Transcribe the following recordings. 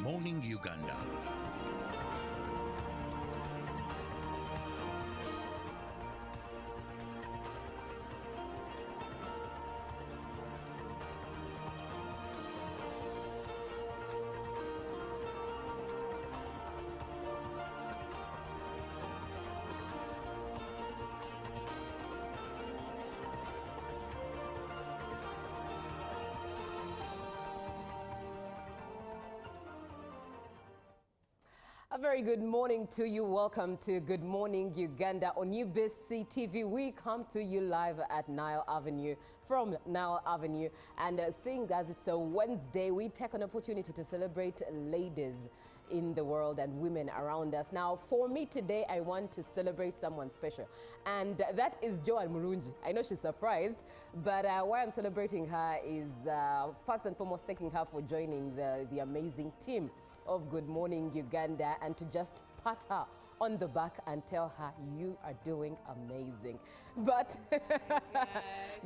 Morning Uganda. A very good morning to you. Welcome to Good Morning Uganda on UBC TV. We come to you live at Nile Avenue, from Nile Avenue. And seeing as it's a Wednesday, we take an opportunity to celebrate ladies in the world and women around us. Now, for me today, I want to celebrate someone special. And that is Joan Murungi. I know she's surprised, but why I'm celebrating her is first and foremost thanking her for joining the amazing team of Good Morning Uganda, and to just pat her on the back and tell her you are doing amazing. But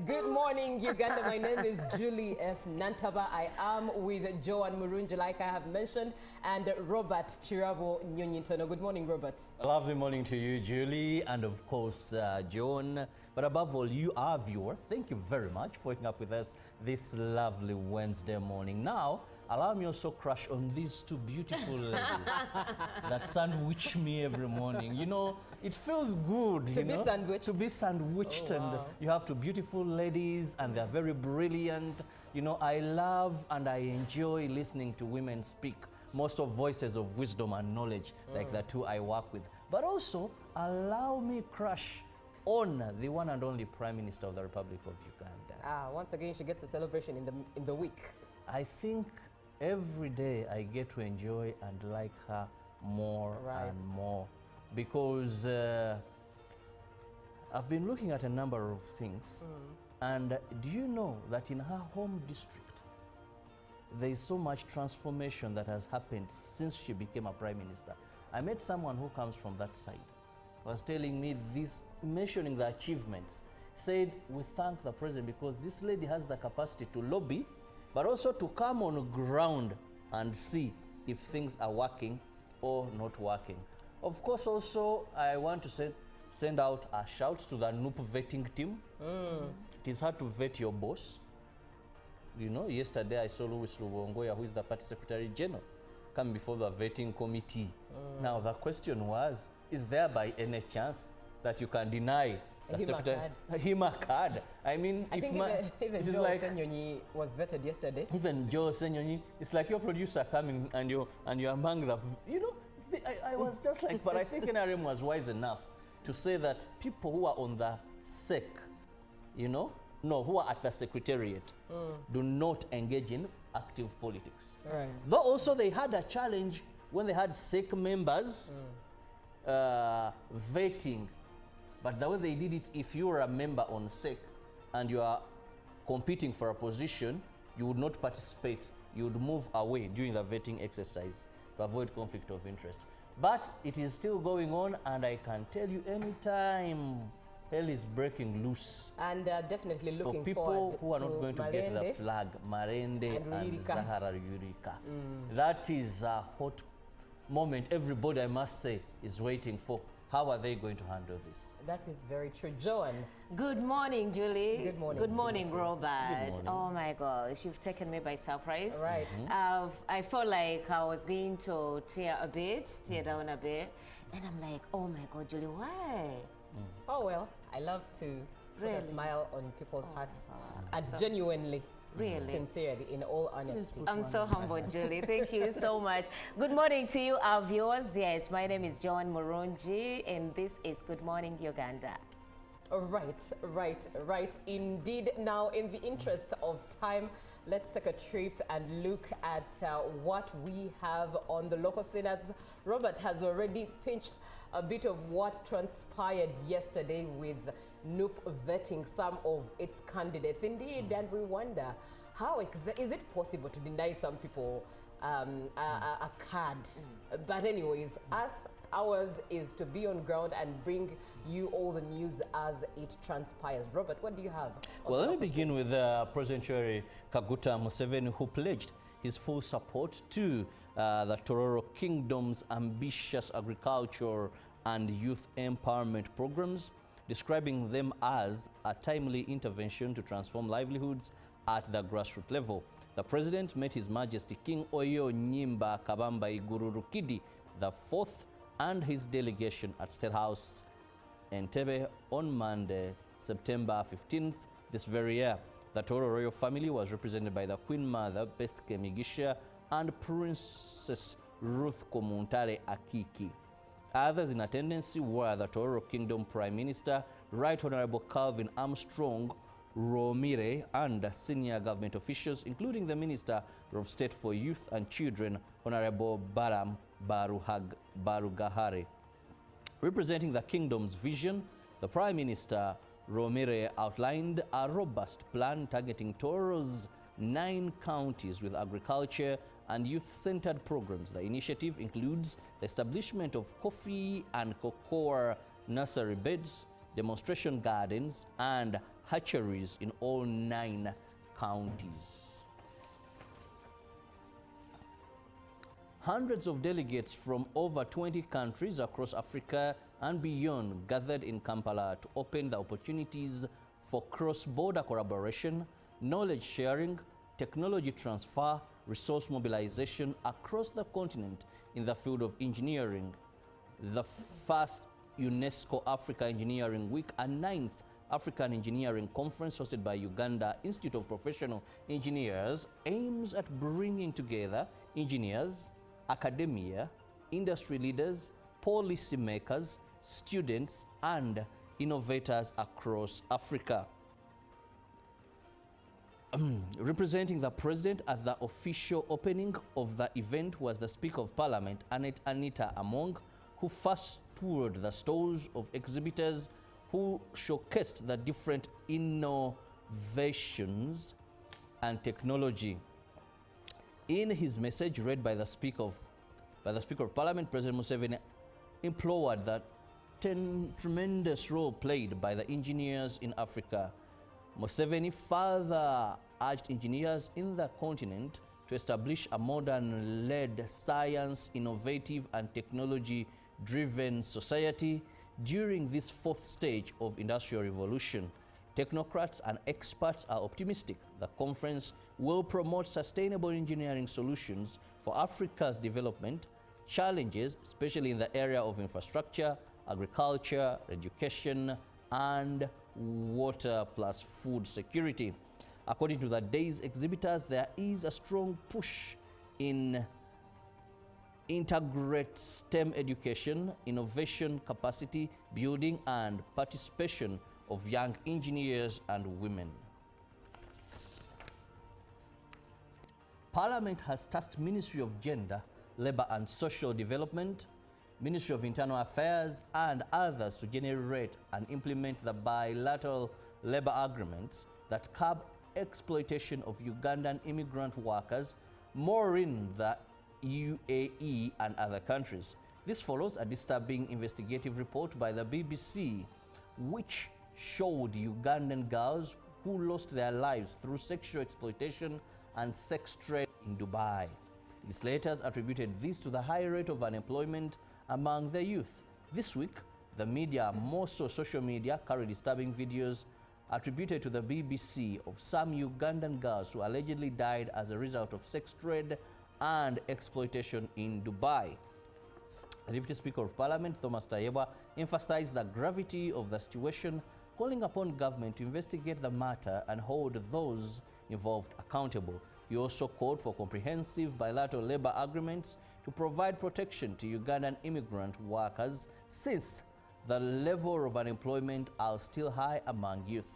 Good Morning Uganda, my name is Julie F. Nantaba. I am with Joan Murungi, like I have mentioned, and Robert Chirabo Nyonyintono. Good morning, Robert. A lovely morning to you, Julie, and of course, Joan. But above all, you, our viewer, thank you very much for waking up with us this lovely Wednesday morning. Now, allow me also crush on these two beautiful ladies that sandwich me every morning. You know, it feels good, to be sandwiched. To be sandwiched. Oh, and wow. You have two beautiful ladies, and they're very brilliant. You know, I love and I enjoy listening to women speak. Most of voices of wisdom and knowledge, like the two I work with. But also, allow me crush on the one and only Prime Minister of the Republic of Uganda. Once again, she gets a celebration in the week. I think every day I get to enjoy and like her more and more, because I've been looking at a number of things, and do you know that in her home district there is so much transformation that has happened since she became a Prime Minister? I met someone who comes from that side, was telling me this, mentioning the achievements, said we thank the President because this lady has the capacity to lobby, but also to come on ground and see if things are working or not working. Of course, also, I want to send out a shout to the NUP vetting team. It is hard to vet your boss. You know, yesterday I saw Louis Lubongoya, who is the Party Secretary General, come before the vetting committee. Now, the question was, is there by any chance that you can deny him a card? I mean, I think even Joe Senyonyi was vetted yesterday. Even Joe Senyonyi, it's like your producer coming and you're among the, you know, I was just like, but I think NRM was wise enough to say that people who are on the SEC, you know, no, who are at the Secretariat, do not engage in active politics. Right. Though also they had a challenge when they had SEC members vetting. But the way they did it, if you were a member on SEC and you are competing for a position, you would not participate. You would move away during the vetting exercise to avoid conflict of interest. But it is still going on, and I can tell you anytime hell is breaking loose. And definitely looking for people forward who are not going to get the flag, Marende and Zahara Yurika. That is a hot moment everybody, I must say, is waiting for. How are they going to handle this? That is very true. Joan. Good morning, Julie. Good morning. Good morning, Robert. Good morning. Oh my gosh, you've taken me by surprise. Right. I felt like I was going to tear down a bit. And I'm like, oh my God, Julie, why? Oh, well, I love to put a smile on people's hearts. And genuinely. Really? Sincerely, in all honesty. I'm so humbled, Julie. Thank you so much. Good morning to you, our viewers. Yes, my name is Joan Murungi, and this is Good Morning Uganda. Right. Indeed. Now, in the interest of time, let's take a trip and look at what we have on the local scene. As Robert has already pinched a bit of what transpired yesterday with NUP vetting some of its candidates. Indeed, and we wonder, how is it possible to deny some people a card? But anyways, ours is to be on ground and bring you all the news as it transpires. Robert, what do you have? Well, let me begin with President Yoweri Kaguta Museveni, who pledged his full support to the Tororo Kingdom's ambitious agriculture and youth empowerment programs, describing them as a timely intervention to transform livelihoods at the grassroots level. The president met His Majesty King Oyo Nyimba Kabamba Igururukidi IV and his delegation at State House Entebbe on Monday, September 15th this very year. The Toro royal family was represented by the Queen Mother, Best Kemigisha, and Princess Ruth Komuntale Akiki. Others in attendance were the Toro Kingdom Prime Minister, Right Honorable Calvin Armstrong Romire, and senior government officials, including the Minister of State for Youth and Children, Honorable Baram Barugahare. Representing the kingdom's vision, the Prime Minister Romire outlined a robust plan targeting Toro's 9 counties with agriculture and youth-centered programs. The initiative includes the establishment of coffee and cocoa nursery beds, demonstration gardens, and hatcheries in all 9 counties. Hundreds of delegates from over 20 countries across Africa and beyond gathered in Kampala to open the opportunities for cross-border collaboration, knowledge sharing, technology transfer, resource mobilization across the continent in the field of engineering. The first UNESCO Africa Engineering Week and 9th African Engineering Conference hosted by Uganda Institute of Professional Engineers aims at bringing together engineers, academia, industry leaders, policymakers, students, and innovators across Africa. Representing the president at the official opening of the event was the Speaker of Parliament, Anita Among, who first toured the stalls of exhibitors who showcased the different innovations and technology. In his message read by the Speaker of Parliament, President Museveni implored the tremendous role played by the engineers in Africa. Museveni further urged engineers in the continent to establish a modern-led, science, innovative, and technology-driven society during this 4th stage of industrial revolution. Technocrats and experts are optimistic the conference will promote sustainable engineering solutions for Africa's development challenges, especially in the area of infrastructure, agriculture, education, and water plus food security. According to the day's exhibitors, there is a strong push in integrate STEM education, innovation, capacity building, and participation of young engineers and women. Parliament has tasked Ministry of Gender, Labour and Social Development, Ministry of Internal Affairs, and others to generate and implement the bilateral labour agreements that curb exploitation of Ugandan immigrant workers more in the UAE and other countries. This follows a disturbing investigative report by the BBC, which showed Ugandan girls who lost their lives through sexual exploitation and sex trade in Dubai. Legislators attributed this to the high rate of unemployment among the youth. This week, the media, more so social media, carried disturbing videos attributed to the BBC of some Ugandan girls who allegedly died as a result of sex trade and exploitation in Dubai. The Deputy Speaker of Parliament, Thomas Tayebwa, emphasized the gravity of the situation, calling upon government to investigate the matter and hold those involved accountable. He also called for comprehensive bilateral labor agreements to provide protection to Ugandan immigrant workers since the level of unemployment are still high among youth.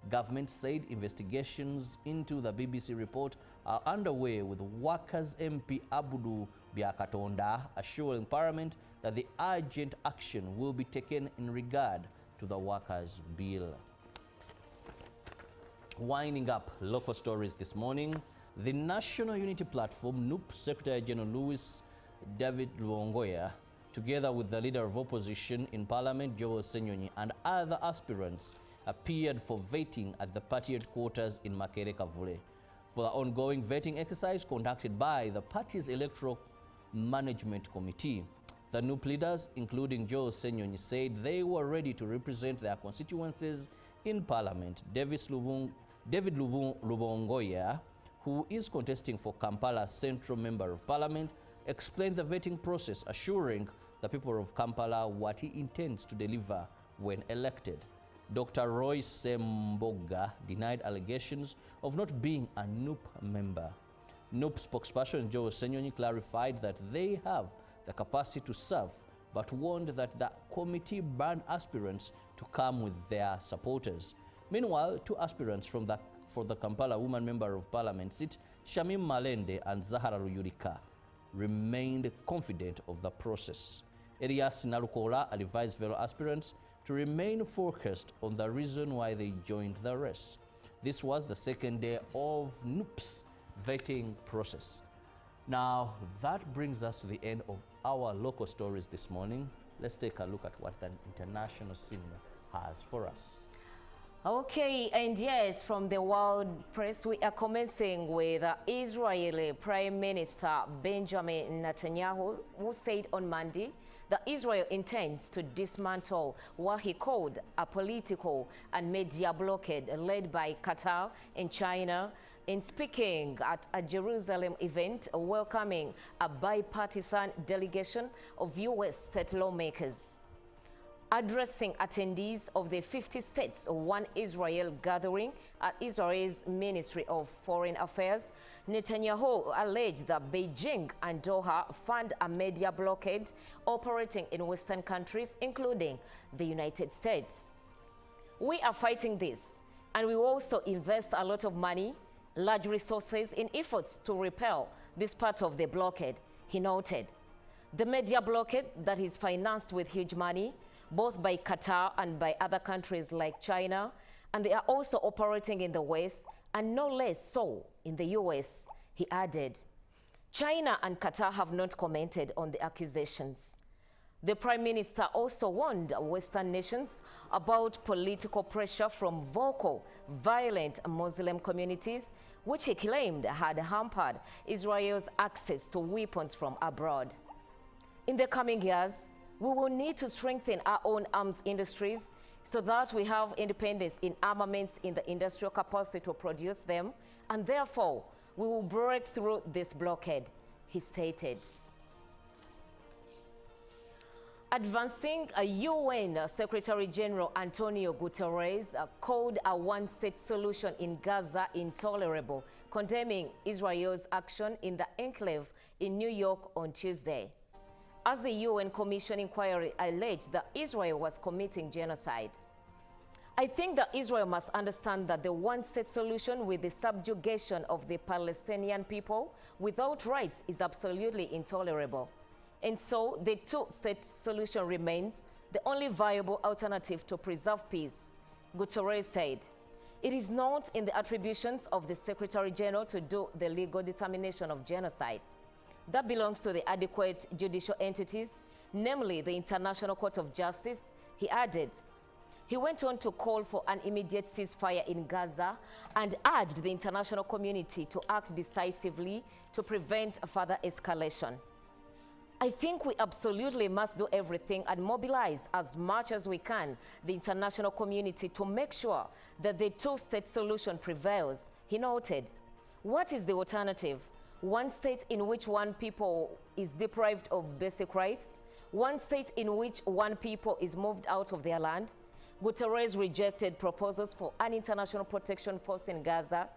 Government said investigations into the BBC report are underway, with Workers MP Abudu Byakatonda assuring Parliament that the urgent action will be taken in regard to the Workers' Bill. Winding up local stories this morning, the National Unity Platform, NUP Secretary General Louis David Luongoya, together with the Leader of Opposition in Parliament, Joel Senyonyi, and other aspirants, appeared for voting at the party headquarters in Makerere Kavule. for the ongoing vetting exercise conducted by the party's Electoral Management Committee. The NUP leaders, including Joe Senyonyi, said they were ready to represent their constituencies in Parliament. David Lubongoya, who is contesting for Kampala Central Member of Parliament, explained the vetting process, assuring the people of Kampala what he intends to deliver when elected. Dr. Roy Semboga denied allegations of not being a NUP member. NUP spokesperson Joe Senyonyi clarified that they have the capacity to serve, but warned that the committee banned aspirants to come with their supporters. Meanwhile, two aspirants for the Kampala Woman Member of Parliament seat, Shamim Malende and Zahara Ruyurika, remained confident of the process. Elias Narukola advised fellow aspirants to remain focused on the reason why they joined the race. This was the second day of NUP's vetting process. Now, that brings us to the end of our local stories this morning. Let's take a look at what the international scene has for us. Okay, and yes, from the world press, we are commencing with Israeli Prime Minister Benjamin Netanyahu, who said on Monday that Israel intends to dismantle what he called a political and media blockade led by Qatar and China, in speaking at a Jerusalem event welcoming a bipartisan delegation of U.S. state lawmakers. Addressing attendees of the 50 States One Israel gathering at Israel's Ministry of Foreign Affairs, Netanyahu alleged that Beijing and Doha fund a media blockade operating in Western countries, including the United States. We are fighting this, and we also invest a lot of money, large resources in efforts to repel this part of the blockade, he noted. The media blockade that is financed with huge money, both by Qatar and by other countries like China, and they are also operating in the West, and no less so in the US, he added. China and Qatar have not commented on the accusations. The Prime Minister also warned Western nations about political pressure from vocal, violent Muslim communities, which he claimed had hampered Israel's access to weapons from abroad. In the coming years, we will need to strengthen our own arms industries so that we have independence in armaments in the industrial capacity to produce them, and therefore we will break through this blockade, he stated. Advancing, UN Secretary General Antonio Guterres called a one-state solution in Gaza intolerable, condemning Israel's action in the enclave in New York on Tuesday, as a UN Commission inquiry alleged that Israel was committing genocide. I think that Israel must understand that the one-state solution with the subjugation of the Palestinian people without rights is absolutely intolerable. And so the two-state solution remains the only viable alternative to preserve peace, Guterres said. It is not in the attributions of the Secretary General to do the legal determination of genocide. That belongs to the adequate judicial entities, namely the International Court of Justice, he added. He went on to call for an immediate ceasefire in Gaza and urged the international community to act decisively to prevent further escalation. I think we absolutely must do everything and mobilize as much as we can the international community to make sure that the two-state solution prevails, he noted. What is the alternative? One state in which one people is deprived of basic rights? One state in which one people is moved out of their land? Guterres rejected proposals for an international protection force in Gaza,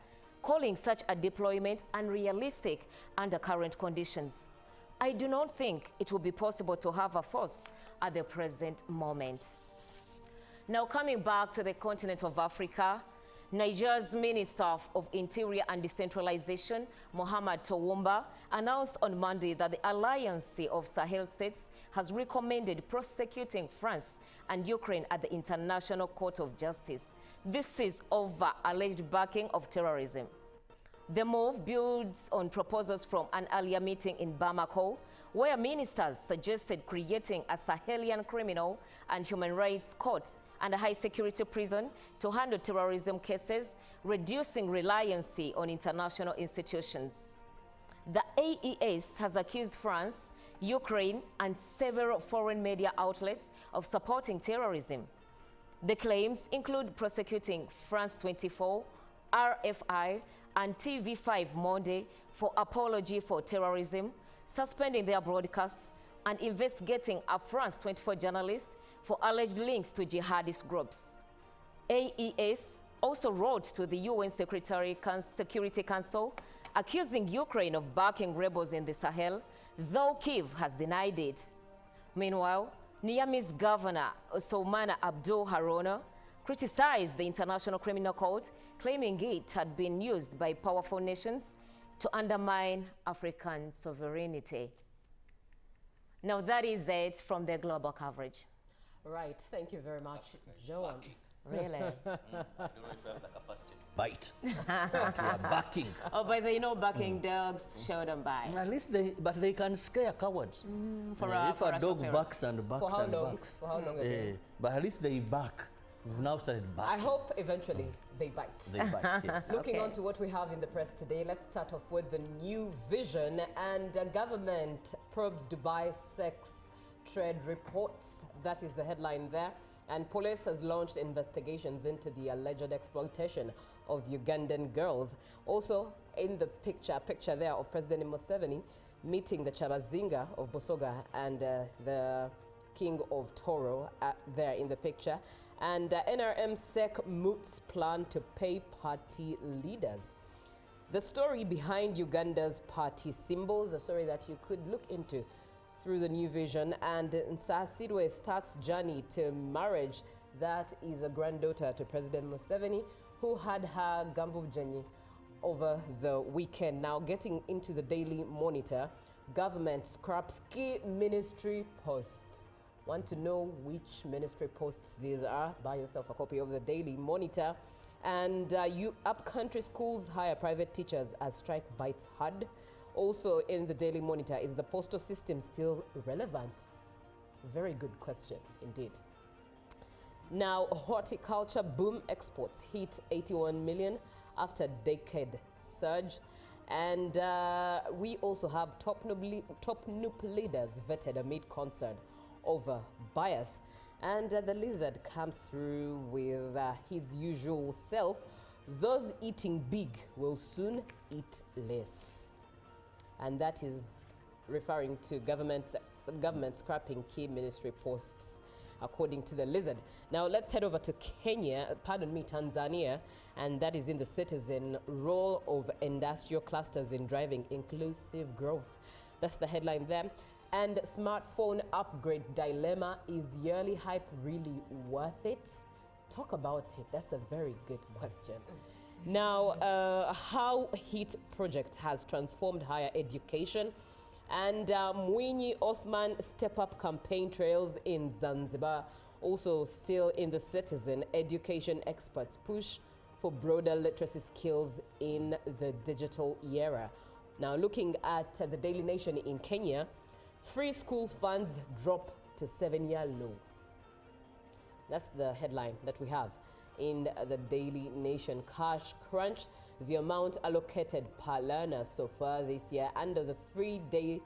calling such a deployment unrealistic under current conditions. I do not think it will be possible to have a force at the present moment. Now, coming back to the continent of Africa, Nigeria's Minister of Interior and Decentralization, Mohamed Towumba, announced on Monday that the Alliance of Sahel States has recommended prosecuting France and Ukraine at the International Court of Justice. This is over alleged backing of terrorism. The move builds on proposals from an earlier meeting in Bamako, where ministers suggested creating a Sahelian criminal and human rights court and a high-security prison to handle terrorism cases, reducing reliance on international institutions. The AES has accused France, Ukraine, and several foreign media outlets of supporting terrorism. The claims include prosecuting France 24, RFI, and TV5 Monde for apology for terrorism, suspending their broadcasts, and investigating a France 24 journalist for alleged links to jihadist groups. AES also wrote to the UN Security Council accusing Ukraine of backing rebels in the Sahel, though Kyiv has denied it. Meanwhile, Niamey's governor, Soumana Abdul Haruna, criticized the International Criminal Court, claiming it had been used by powerful nations to undermine African sovereignty. Now that is it from the global coverage. Right, thank you very much, Joan. Really? I don't know if I have the capacity to bite. But we are backing. Oh, but they know backing dogs show them by. At least they can scare cowards. If a dog barks and barks and barks. For how long again? But at least they bark. We've now started barking. I hope eventually they bite. They bite, yes. Looking on to what we have in the press today, let's start off with the new vision. And government probes Dubai sex trade reports. That is the headline there. And police has launched investigations into the alleged exploitation of Ugandan girls. Also in the picture there of President Museveni meeting the Chabazinga of Busoga and the King of Toro there in the picture. And NRM SEC moots plan to pay party leaders. The story behind Uganda's party symbols, a story that you could look into through the new vision. And Nsasidwe starts journey to marriage. That is a granddaughter to President Museveni, who had her Gambubjenyi over the weekend. Now getting into the Daily Monitor, government scraps key ministry posts. Want to know which ministry posts these are? Buy yourself a copy of the Daily Monitor. And upcountry schools hire private teachers as strike bites hard. Also in the Daily Monitor, is the postal system still relevant? Very good question indeed. Now, horticulture boom, exports hit 81 million after decade surge. And we also have top NUP leaders vetted amid concern over bias. And the lizard comes through with his usual self. Those eating big will soon eat less. And that is referring to government scrapping key ministry posts, according to the lizard. Now let's head over to Tanzania, and that is in the Citizen, role of industrial clusters in driving inclusive growth. That's the headline there. And smartphone upgrade dilemma, is yearly hype really worth it? Talk about it. That's a very good question. Now, how HEAT project has transformed higher education, and Mwinyi Othman step-up campaign trails in Zanzibar. Also still in the Citizen, education experts push for broader literacy skills in the digital era. Now looking at the Daily Nation in Kenya, free school funds drop to 7-year low. That's the headline that we have in the Daily Nation. Cash crunch, the amount allocated per learner so far this year under the free day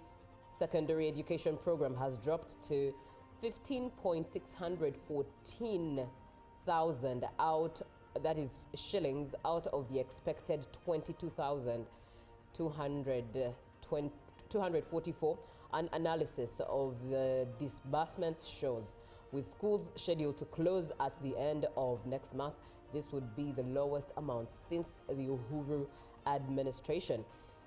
secondary education program has dropped to 15,614,000 out, that is shillings, out of the expected 22,244. An analysis of the disbursements shows, with schools scheduled to close at the end of next month, this would be the lowest amount since the Uhuru administration.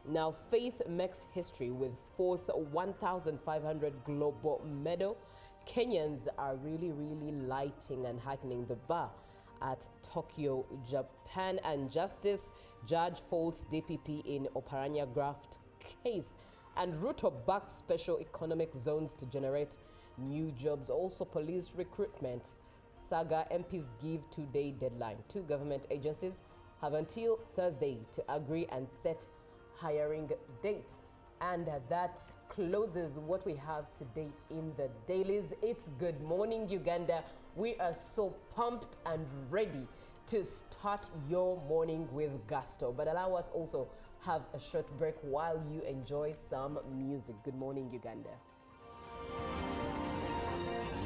Now, Faith makes history with fourth 1,500 global medal. Kenyans are really lighting and heightening the bar at Tokyo, Japan. And Justice Judge faults DPP in Oparanya graft case. And Ruto backs special economic zones to generate new jobs. Also police recruitment saga, MPs give 2-day deadline. 2 government agencies have until Thursday to agree and set hiring date. And that closes what we have today in the dailies. It's Good Morning Uganda. We are so pumped and ready to start your morning with gusto. But allow us also have a short break while you enjoy some music. Good Morning Uganda.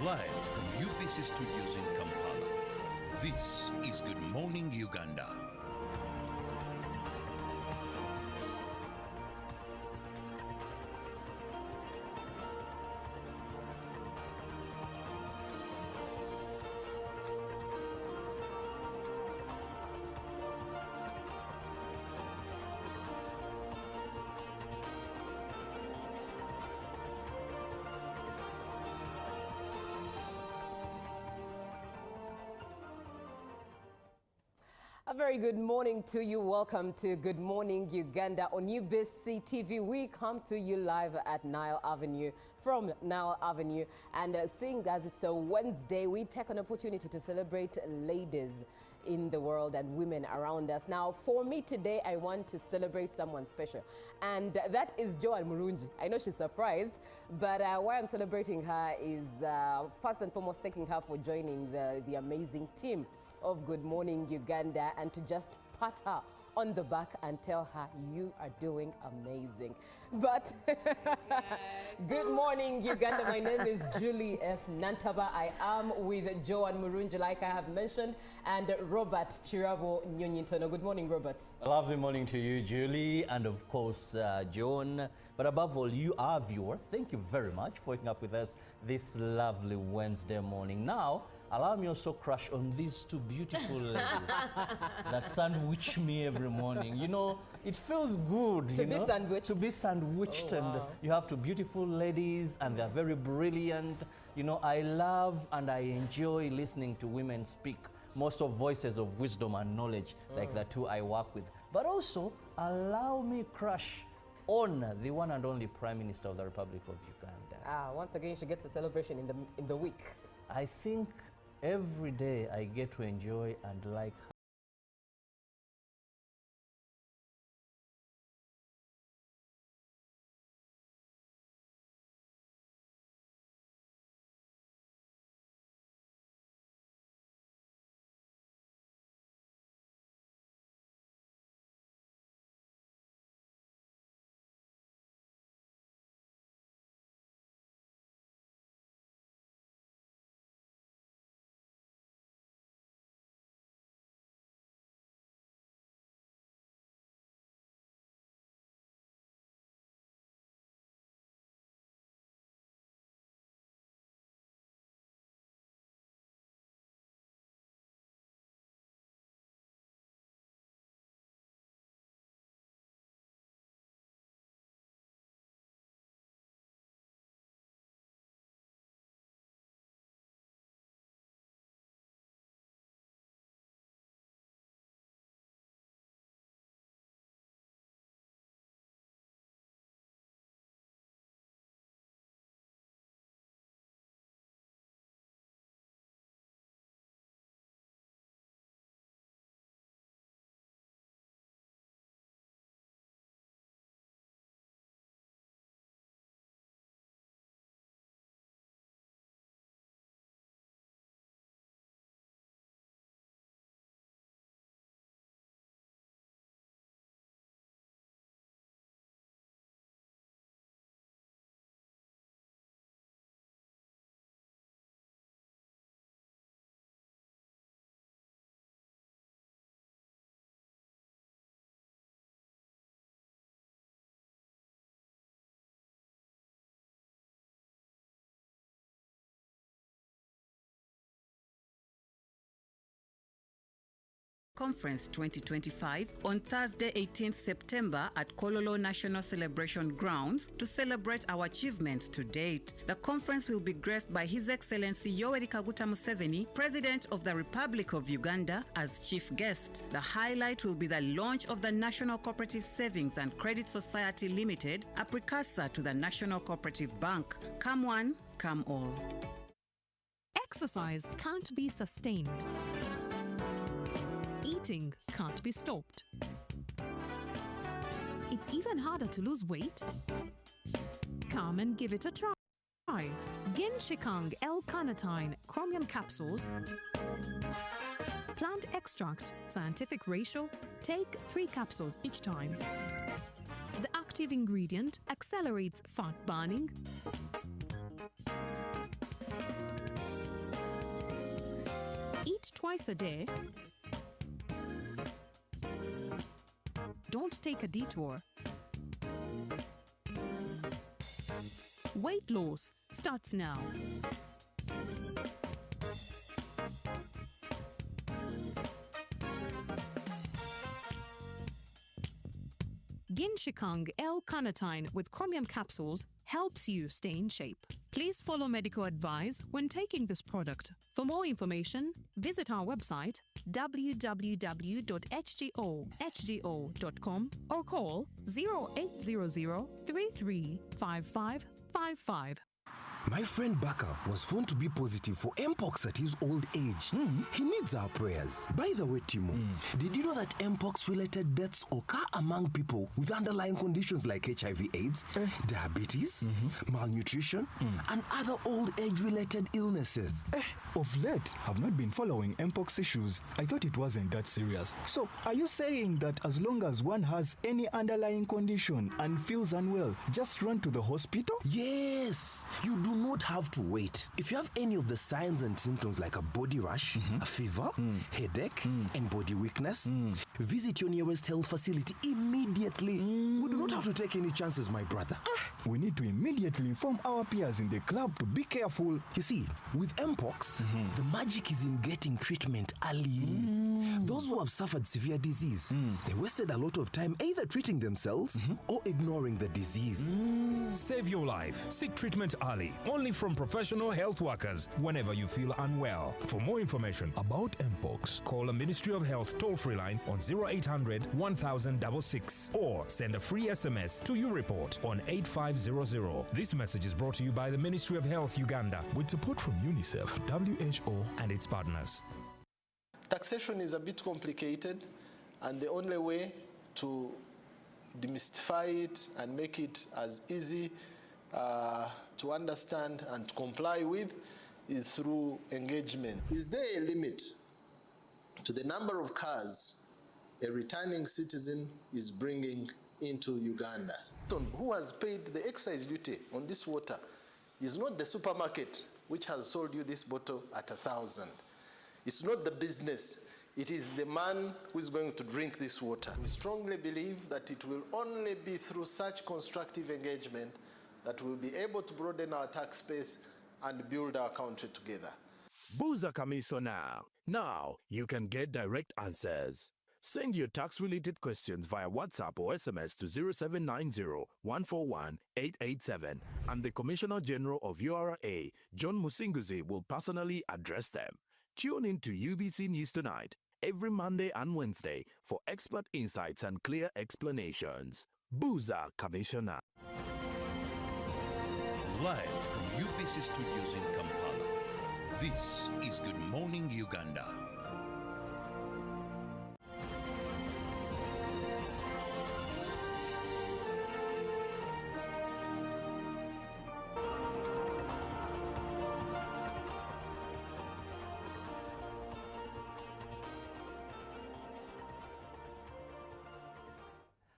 Live from UBC Studios in Kampala, this is Good Morning Uganda. A very good morning to you. Welcome to Good Morning Uganda on UBC TV. We come to you live at Nile Avenue, from Nile Avenue. And seeing as it's a Wednesday, we take an opportunity to celebrate ladies in the world and women around us. Now, for me today, I want to celebrate someone special. And that is Joan Murungi. I know she's surprised, but why I'm celebrating her is first and foremost thanking her for joining the amazing team of Good Morning Uganda, and to just pat her on the back and tell her you are doing amazing. But Good Morning Uganda. My name is Julie F. Nantaba. I am with Joan Murungi, like I have mentioned, and Robert Chirabo Nyonyintono. Good morning, Robert. A lovely morning to you, Julie, and of course, Joan. But above all, you, our viewer, thank you very much for waking up with us this lovely Wednesday morning. Now, allow me also to crush on these two beautiful ladies that sandwich me every morning. You know, it feels good, to be sandwiched. To be sandwiched. Oh, and wow. you have two beautiful ladies, and they're very brilliant. You know, I love and I enjoy listening to women speak, most of voices of wisdom and knowledge, like the two I work with. But also, allow me crush on the one and only Prime Minister of the Republic of Uganda. Once again, she gets a celebration in the week. I think every day I get to enjoy and like her. Conference 2025 on Thursday 18th September at Kololo National Celebration Grounds to celebrate our achievements to date. The conference will be graced by His Excellency Yoweri Kaguta Museveni, President of the Republic of Uganda, as chief guest. The highlight will be the launch of the National Cooperative Savings and Credit Society Limited, a precursor to the National Cooperative Bank. Come one, come all. Exercise can't be sustained. Eating can't be stopped. It's even harder to lose weight Come and give it a try. Ginshikang L-carnitine chromium capsules. Plant extract, scientific ratio. Take 3 capsules each time. The active ingredient accelerates fat burning, eat twice a day. Don't take a detour. Weight loss starts now. Ginshikang L-carnitine with chromium capsules helps you stay in shape. Please follow medical advice when taking this product. For more information, visit our website www.hgo.com or call 0800 335555. My friend Baka was found to be positive for Mpox at his old age. He needs our prayers. By the way, Timo, did you know that Mpox-related deaths occur among people with underlying conditions like HIV/AIDS, diabetes, malnutrition, and other old age-related illnesses? Of late, I've not been following Mpox issues. I thought it wasn't that serious. So, are you saying that as long as one has any underlying condition and feels unwell, just run to the hospital? Yes! You do not have to wait. If you have any of the signs and symptoms like a body rash, a fever, headache, and body weakness, visit your nearest health facility immediately. We do not have to take any chances, my brother. We need to immediately inform our peers in the club to be careful. You see, with Mpox, the magic is in getting treatment early. Those who have suffered severe disease, they wasted a lot of time either treating themselves or ignoring the disease. Save your life. Seek treatment early. Only from professional health workers whenever you feel unwell. For more information about Mpox, call a Ministry of Health toll-free line on 0800 1066 or send a free SMS to your report on 8500. This message is brought to you by the Ministry of Health Uganda with support from UNICEF, WHO, and its partners. Taxation is a bit complicated, and the only way to demystify it and make it as easy to understand and to comply with is through engagement. Is there a limit to the number of cars a returning citizen is bringing into Uganda? Who has paid the excise duty on this water is not the supermarket which has sold you this bottle at 1,000. It's not the business. It is the man who is going to drink this water. We strongly believe that it will only be through such constructive engagement that we'll be able to broaden our tax base and build our country together. Buza Commissioner. Now you can get direct answers. Send your tax-related questions via WhatsApp or SMS to 0790-141-887, and the Commissioner General of URA, John Musinguzi, will personally address them. Tune in to UBC News Tonight every Monday and Wednesday for expert insights and clear explanations. Buza Commissioner. Live from UBC Studios in Kampala, this is Good Morning Uganda.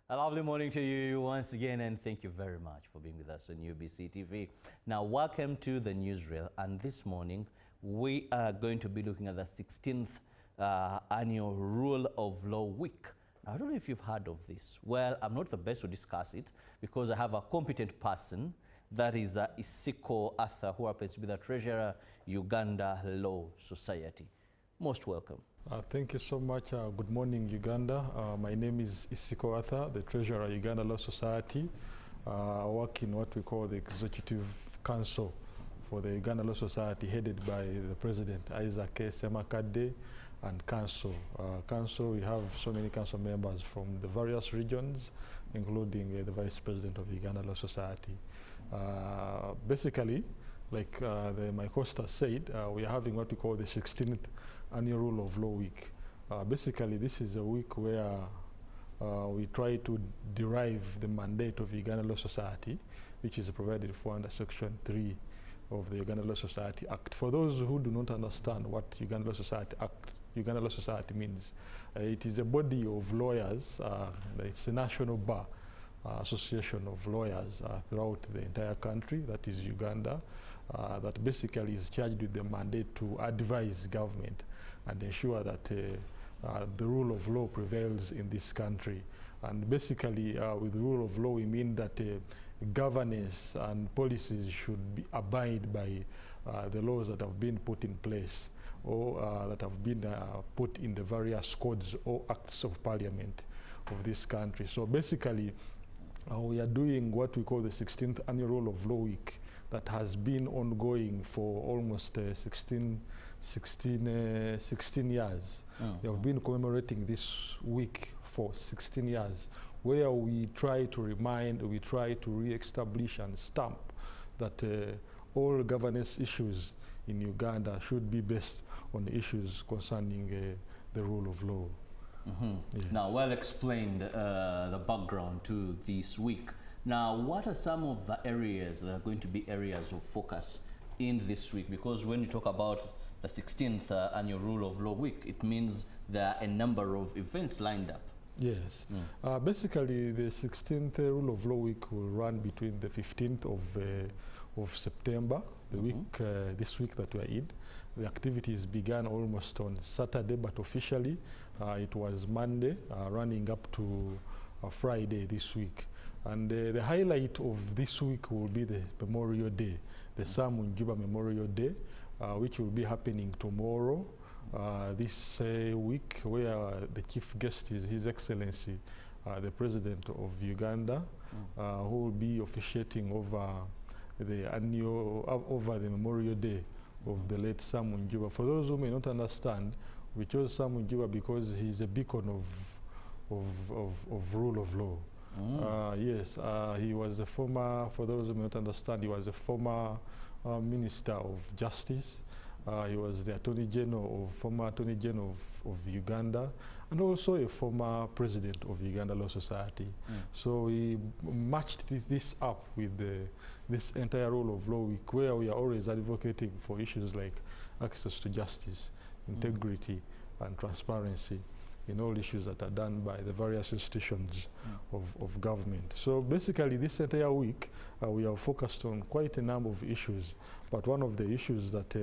A lovely morning to you once again, and thank you very much for being with us on UBC TV. Now, welcome to the newsreel, and this morning we are going to be looking at the 16th annual Rule of Law Week. Now, I don't know if you've heard of this. Well, I'm not the best to discuss it because I have a competent person, that is Isiko Arthur, who happens to be the Treasurer, Uganda Law Society. Most welcome. Thank you so much. Good morning, Uganda. My name is Isiko Arthur, the Treasurer, Uganda Law Society. I work in what we call the Executive Council for the Uganda Law Society, headed by the President, Isaac Semakade, and Council. We have so many council members from the various regions, including the Vice President of Uganda Law Society. Basically, like my host has said, we are having what we call the 16th Annual Rule of Law Week. Basically, this is a week where we try to derive the mandate of Uganda Law Society which is provided for under Section 3 of the Uganda Law Society Act. For those who do not understand what Uganda Law Society means, it is a body of lawyers. It's a national bar association of lawyers throughout the entire country, that is Uganda, that basically is charged with the mandate to advise government and ensure that the rule of law prevails in this country. And basically, with rule of law, we mean that governance and policies should abide by the laws that have been put in place or that have been put in the various codes or acts of parliament of this country. So basically, we are doing what we call the 16th annual Rule of Law Week that has been ongoing for almost 16 years. We have been commemorating this week for 16 years, where we try to remind, we try to re-establish and stamp that all governance issues in Uganda should be based on issues concerning the rule of law. Yes. Now, well explained the background to this week. Now, what are some of the areas that are going to be areas of focus in this week? Because when you talk about the 16th annual Rule of Law Week, it means there are a number of events lined up. Yes. Basically, the 16th Rule of Law Week will run between the 15th of September, the week, this week that we are in. The activities began almost on Saturday, but officially it was Monday, running up to Friday this week. And the highlight of this week will be the Memorial Day, the Sam Njuba Memorial Day, which will be happening tomorrow, this week, where the chief guest is His Excellency, the President of Uganda, who will be officiating over the Memorial Day of the late Sam Njuba. For those who may not understand, we chose Sam Njuba because he's a beacon of rule of law. Yes, he was a former, for those who may not understand, he was a former Minister of Justice. He was the former Attorney General of Uganda, and also a former President of Uganda Law Society. So we matched this up with this entire Rule of Law Week, where we are always advocating for issues like access to justice, integrity, and transparency in all issues that are done by the various institutions of government. So basically, this entire week, we are focused on quite a number of issues, but one of the issues that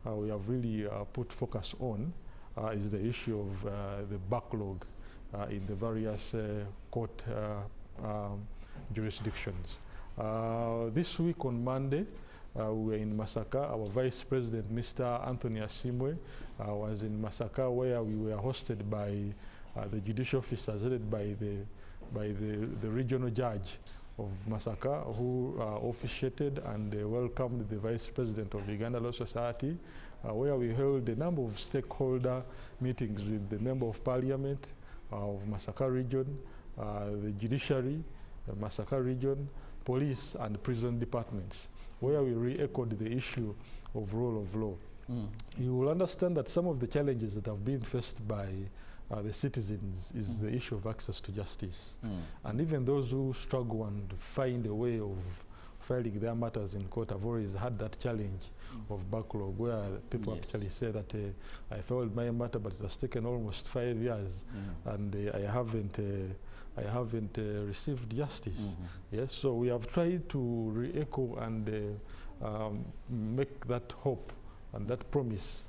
we have really put focus on is the issue of the backlog in the various court jurisdictions. This week on Monday, we were in Masaka. Our Vice President, Mr. Anthony Asimwe, was in Masaka, where we were hosted by the judicial officers headed by the regional judge of Masaka, who officiated and welcomed the Vice President of Uganda Law Society, where we held a number of stakeholder meetings with the Member of Parliament of Masaka region, the judiciary, the Masaka region, police and prison departments, where we re-echoed the issue of rule of law. You will understand that some of the challenges that have been faced by the citizens is the issue of access to justice. And even those who struggle and find a way of filing their matters in court have always had that challenge of backlog, where people actually say that I filed my matter, but it has taken almost 5 years, and I haven't received justice. Yes, so we have tried to re-echo and make that hope and that promise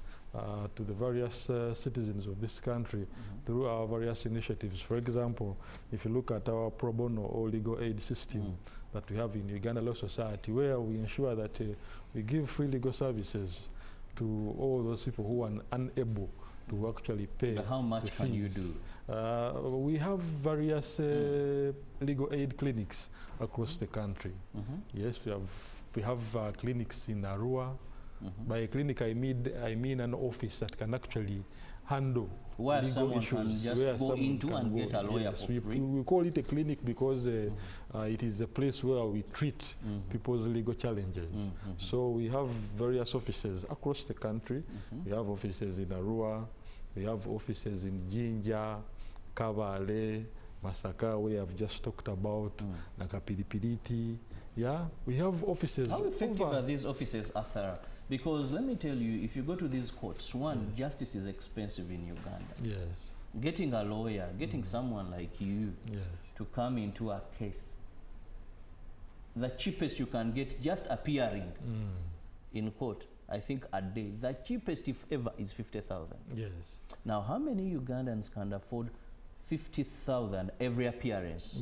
to the various citizens of this country through our various initiatives. For example, if you look at our pro bono or legal aid system that we have in Uganda Law Society, where we ensure that we give free legal services to all those people who are unable to actually pay. But how much can you do? We have various legal aid clinics across the country. Yes, we have clinics in Arua. By a clinic, I mean an office that can actually handle where legal someone issues, can just where go into and get a lawyer for free. We call it a clinic because it is a place where we treat people's legal challenges. So we have various offices across the country. We have offices in Arua, we have offices in Jinja, Kabale, Masaka, where I've just talked about, Nakapilipiliti, Yeah, we have offices. How effective are these offices, Arthur? Because let me tell you, if you go to these courts, one, justice is expensive in Uganda. Yes. Getting a lawyer, getting someone like you to come into a case, the cheapest you can get just appearing in court, I think a day, the cheapest if ever is 50,000. Yes. Now, how many Ugandans can afford 50,000 every appearance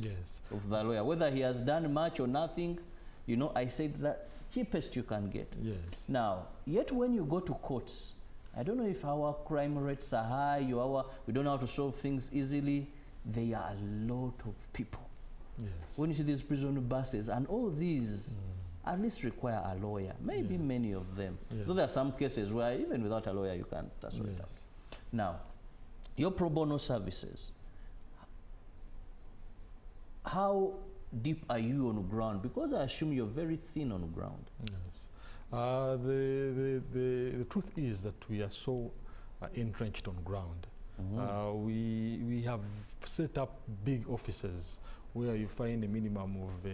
of the lawyer? Whether he has done much or nothing, you know, I said the cheapest you can get. Yes. Now, yet when you go to courts, I don't know if our crime rates are high or we don't know how to solve things easily. There are a lot of people. Yes. When you see these prison buses, and all these at least require a lawyer, maybe many of them. Though there are some cases where even without a lawyer you can't sort it out. Now, your pro bono services, how deep are you on the ground? Because I assume you're very thin on the ground. Yes. The truth is that we are so entrenched on ground. We have set up big offices where you find a minimum of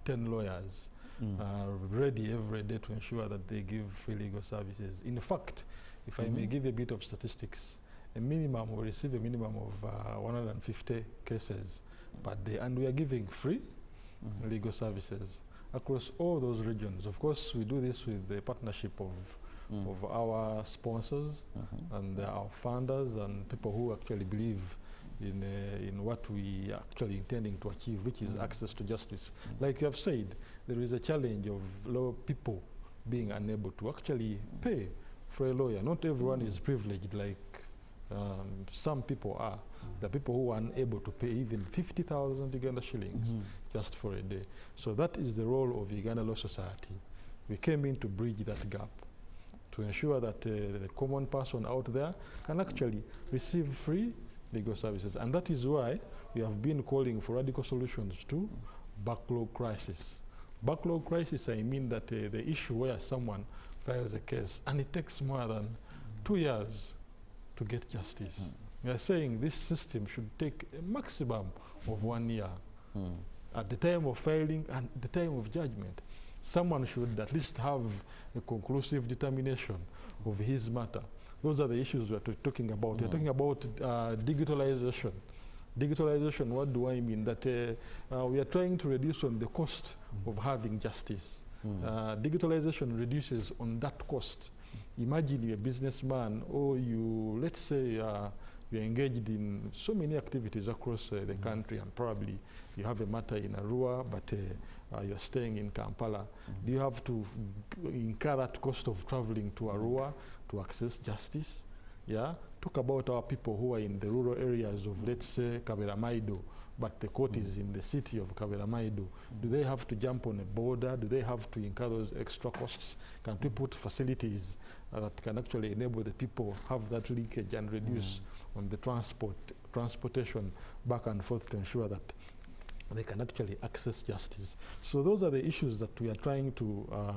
10 lawyers ready every day to ensure that they give free legal services. In fact, if I may give a bit of statistics, a minimum, we receive a minimum of 150 cases per day, and we are giving free legal services across all those regions. Of course, we do this with the partnership of our sponsors and our funders and people who actually believe in what we are actually intending to achieve, which is access to justice. Like you have said, there is a challenge of people being unable to actually pay for a lawyer. Not everyone is privileged like some people are. The people who are unable to pay even 50,000 Uganda shillings just for a day. So that is the role of Uganda Law Society. We came in to bridge that gap, to ensure that the common person out there can actually receive free legal services. And that is why we have been calling for radical solutions to backlog crisis. Backlog crisis, I mean that the issue where someone files a case and it takes more than 2 years to get justice. We are saying this system should take a maximum of 1 year. At the time of filing and the time of judgment, someone should at least have a conclusive determination of his matter. Those are the issues we are talking about. We are talking about digitalization. Digitalization, what do I mean? That we are trying to reduce on the cost of having justice. Digitalization reduces on that cost. Imagine you're a businessman, or you, let's say, you're engaged in so many activities across the country, and probably you have a matter in Arua, but you're staying in Kampala. Do you have to incur that cost of traveling to Arua to access justice? Yeah. Talk about our people who are in the rural areas of, let's say, Kaberamaido, but the court is in the city of Kaberamaido. Do they have to jump on a border? Do they have to incur those extra costs? Can we put facilities that can actually enable the people have that linkage and reduce on the transportation back and forth to ensure that they can actually access justice? So those are the issues that we are trying to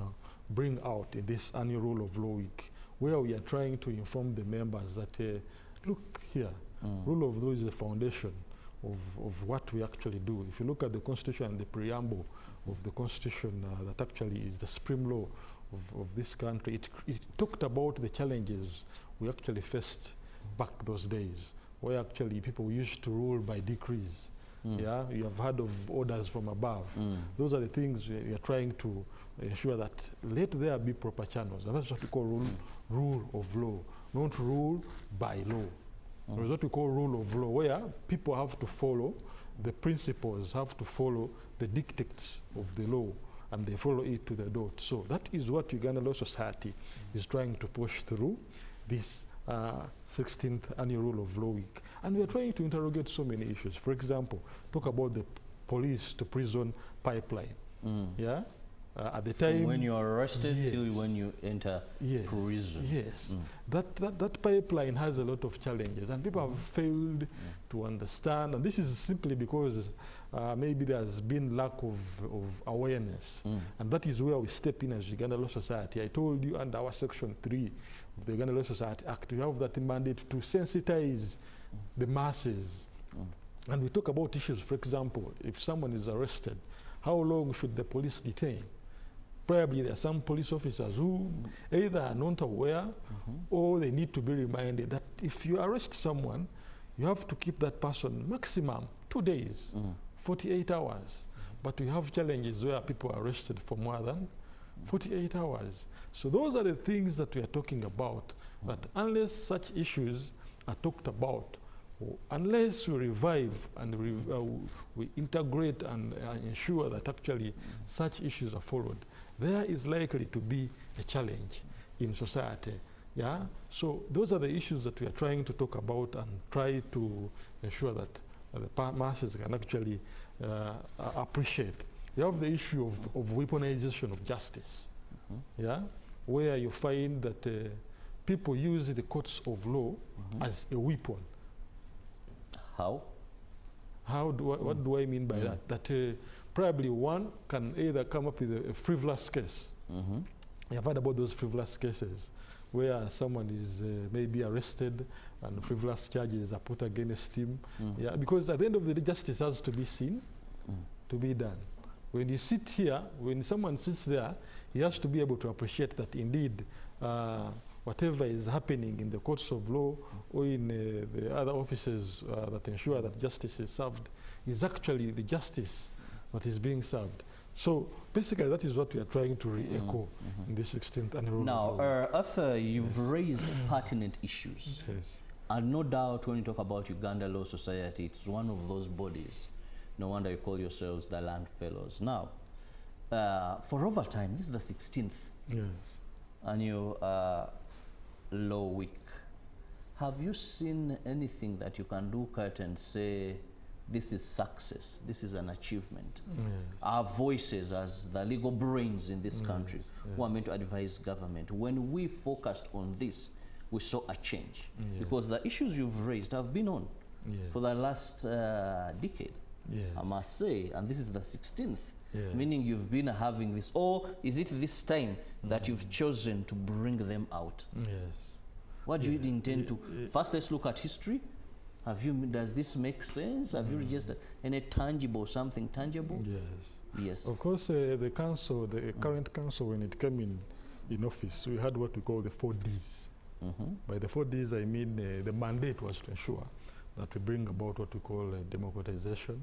bring out in this annual Rule of Law Week, where we are trying to inform the members that, look here, Rule of Law is the foundation of what we actually do. If you look at the Constitution and the preamble of the Constitution that actually is the supreme law of this country, it talked about the challenges we actually faced back those days, where actually people used to rule by decrees. Yeah, you have heard of orders from above. Those are the things we are trying to ensure that let there be proper channels, and that's what we call rule of law, not rule by law. There is what we call rule of law, where people have to follow the principles, have to follow the dictates of the law, and they follow it to the dot. So that is what Uganda Law Society is trying to push through this 16th annual Rule of Law Week. And we are trying to interrogate so many issues. For example, talk about the police to prison pipeline. Yeah? At the time when you are arrested till when you enter prison. Yes. That pipeline has a lot of challenges, and people have failed to understand, and this is simply because maybe there's been lack of awareness, and that is where we step in as Uganda Law Society. I told you under our Section 3 of the Uganda Law Society Act, we have that mandate to sensitize the masses. And we talk about issues, for example, if someone is arrested how long should the police detain? Probably there are some police officers who either are not aware or they need to be reminded that if you arrest someone, you have to keep that person maximum 2 days, 48 hours. But we have challenges where people are arrested for more than 48 hours. So those are the things that we are talking about, that unless such issues are talked about, unless we revive and we integrate and ensure that actually such issues are followed, there is likely to be a challenge in society. Yeah? So those are the issues that we are trying to talk about and try to ensure that the masses can actually appreciate. You have the issue of weaponization of justice, yeah? Where you find that people use the courts of law as a weapon. How? What do I mean by that? That probably one can either come up with a frivolous case. You've heard about those frivolous cases where someone is maybe arrested and frivolous charges are put against him. Yeah, because at the end of the day, justice has to be seen, to be done. When you sit here, when someone sits there, he has to be able to appreciate that indeed whatever is happening in the courts of law or in the other offices that ensure that justice is served is actually the justice that is being served. So basically that is what we are trying to re-echo in the 16th annual. Now, Arthur, you've raised pertinent issues. Yes. And no doubt when you talk about Uganda Law Society, it's one of those bodies. No wonder you call yourselves the Land Fellows. Now, for over time, this is the 16th annual Law Week. Have you seen anything that you can look at and say, this is success, this is an achievement? Our voices as the legal brains in this country who are meant to advise government, when we focused on this, we saw a change. Because the issues you've raised have been on for the last decade, I must say, and this is the 16th. Meaning you've been having this, or is it this time that you've chosen to bring them out? What do you intend to? First, let's look at history. Have you, does this make sense? Have you registered any tangible, something tangible? Yes. Of course, the council, the current council, when it came in office, we had what we call the 4 Ds. By the 4 Ds, I mean the mandate was to ensure that we bring about what we call democratization,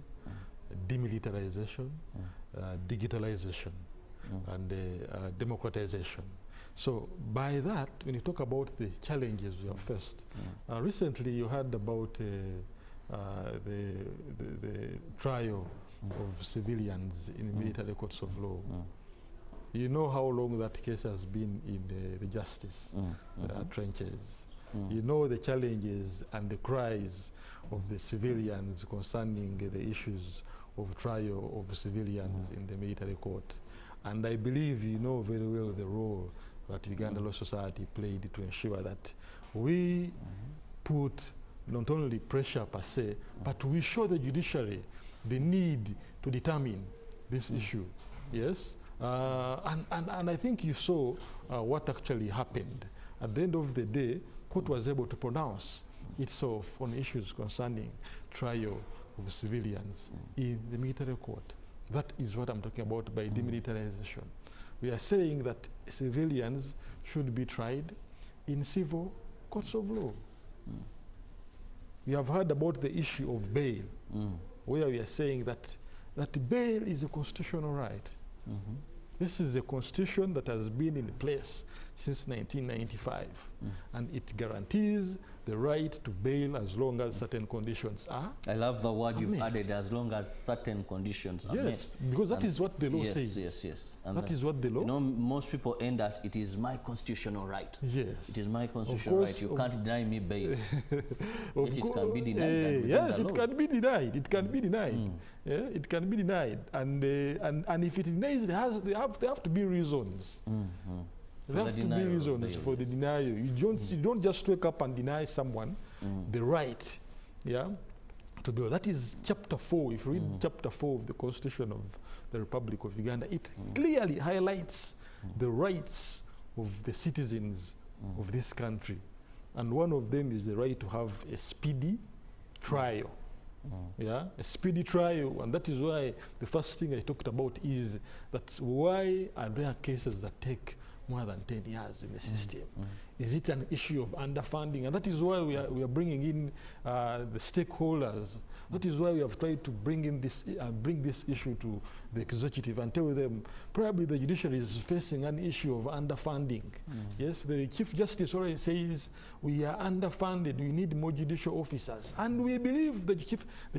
demilitarization, digitalization, and democratization. So by that, when you talk about the challenges we have faced, recently you heard about the trial of civilians in military courts of law. You know how long that case has been in the justice trenches. You know the challenges and the cries of the civilians concerning the issues of trial of civilians in the military court. And I believe you know very well the role that Uganda Law Society played to ensure that we put not only pressure per se, but we show the judiciary the need to determine this issue. Yes? And I think you saw what actually happened. At the end of the day, court was able to pronounce itself on issues concerning trial of civilians in the military court. That is what I'm talking about by demilitarization. We are saying that civilians should be tried in civil courts of law. We have heard about the issue of bail, where we are saying that bail is a constitutional right. This is a constitution that has been in place since 1995, and it guarantees the right to bail as long as certain conditions are. I love the word you've added, as long as certain conditions are met. Yes, because that is what the law says. Yes. And that is what the law. You know, most people end at, it is my constitutional right. Yes. It is my constitutional right. You can't deny me bail. It can be denied. Yes, it can be denied. It can be denied. Yeah, it can be denied. And if it denies, there have to be reasons. There have to be reasons for the denial. You don't just wake up and deny someone the right, to bail. That is chapter 4. If you read chapter 4 of the Constitution of the Republic of Uganda, it clearly highlights the rights of the citizens of this country. And one of them is the right to have a speedy trial. Yeah, a speedy trial, and that is why the first thing I talked about is that why are there cases that take more than 10 years in the system? Is it an issue of underfunding? And that is why we are bringing in the stakeholders. That is why we have tried to bring in this bring this issue to the executive and tell them probably the judiciary is facing an issue of underfunding. Yes, the Chief Justice already says we are underfunded, we need more judicial officers. And we believe the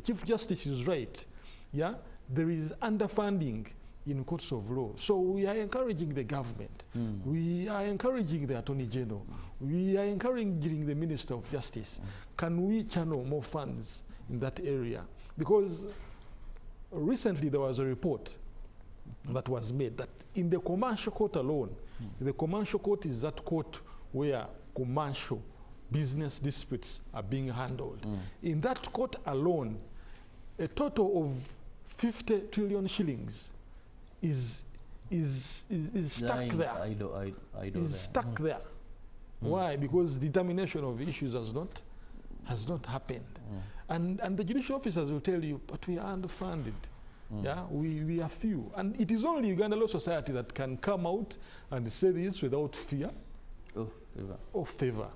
Chief Justice is right. Yeah, there is underfunding in courts of law. So we are encouraging the government, we are encouraging the Attorney General, we are encouraging the Minister of Justice. Can we channel more funds in that area? Because recently there was a report that was made that in the commercial court alone, the commercial court is that court where commercial business disputes are being handled. In that court alone, a total of 50 trillion shillings is stuck there. Is stuck there. Why? Because determination of issues has not happened. And the judicial officers will tell you, but we are underfunded. Yeah, we are few. And it is only Uganda Law Society that can come out and say this without fear or favor.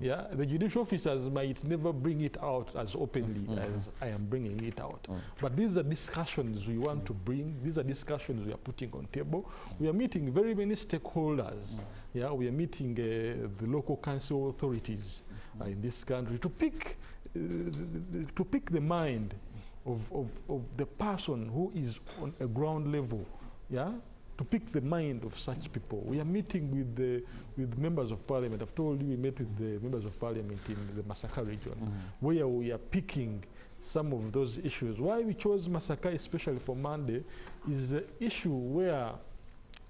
Yeah, the judicial officers might never bring it out as openly as I am bringing it out. But these are discussions we want to bring. These are discussions we are putting on table. We are meeting very many stakeholders. Yeah, we are meeting the local council authorities in this country to pick the mind of the person who is on a ground level. Yeah, to pick the mind of such people. We are meeting with members of parliament. I've told you we met with the members of parliament in the Masaka region, where we are picking some of those issues. Why we chose Masaka especially for Monday is the issue where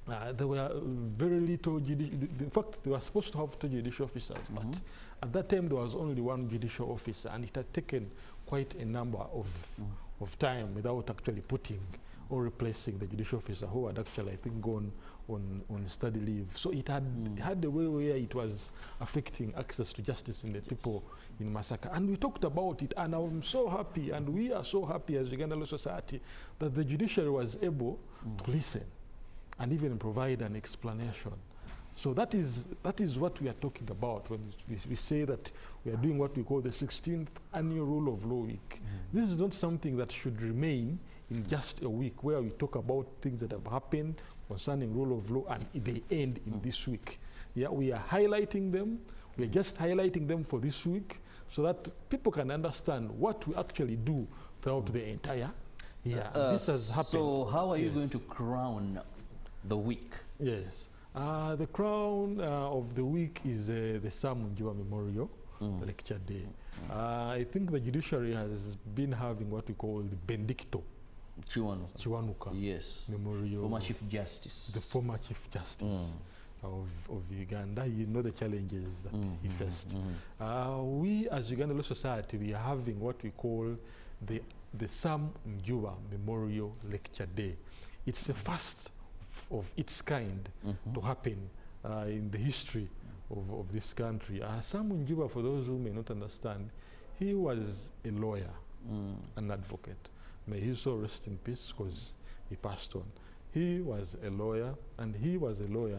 there were very little in fact, they were supposed to have two judicial officers, but at that time there was only one judicial officer, and it had taken quite a number of time without actually putting or replacing the judicial officer who had actually, I think, gone on study leave. So it had a way where it was affecting access to justice in the people in Masaka. And we talked about it, and I'm so happy, and we are so happy as Uganda Law Society that the judiciary was able to listen and even provide an explanation. So that is what we are talking about when we say that we are doing what we call the 16th annual Rule of Law Week. This is not something that should remain in just a week where we talk about things that have happened concerning rule of law and they end in this week. Yeah, we are highlighting them. We are just highlighting them for this week so that people can understand what we actually do throughout the entire year. This has happened. So how are you going to crown the week? Yes. The crown of the week is the Sam Njiwa Memorial Lecture Day. I think the judiciary has been having what we call the Bendicto Chiwanuka Memorial. Former Chief Justice. The former Chief Justice of Uganda. You know the challenges that he faced. We as Uganda Law Society, we are having what we call the Sam Njiwa Memorial Lecture Day. It's the first of its kind to happen in the history of this country. Sam Njiwa, for those who may not understand, he was a lawyer, an advocate. May his soul rest in peace because he passed on. He was a lawyer, and he was a lawyer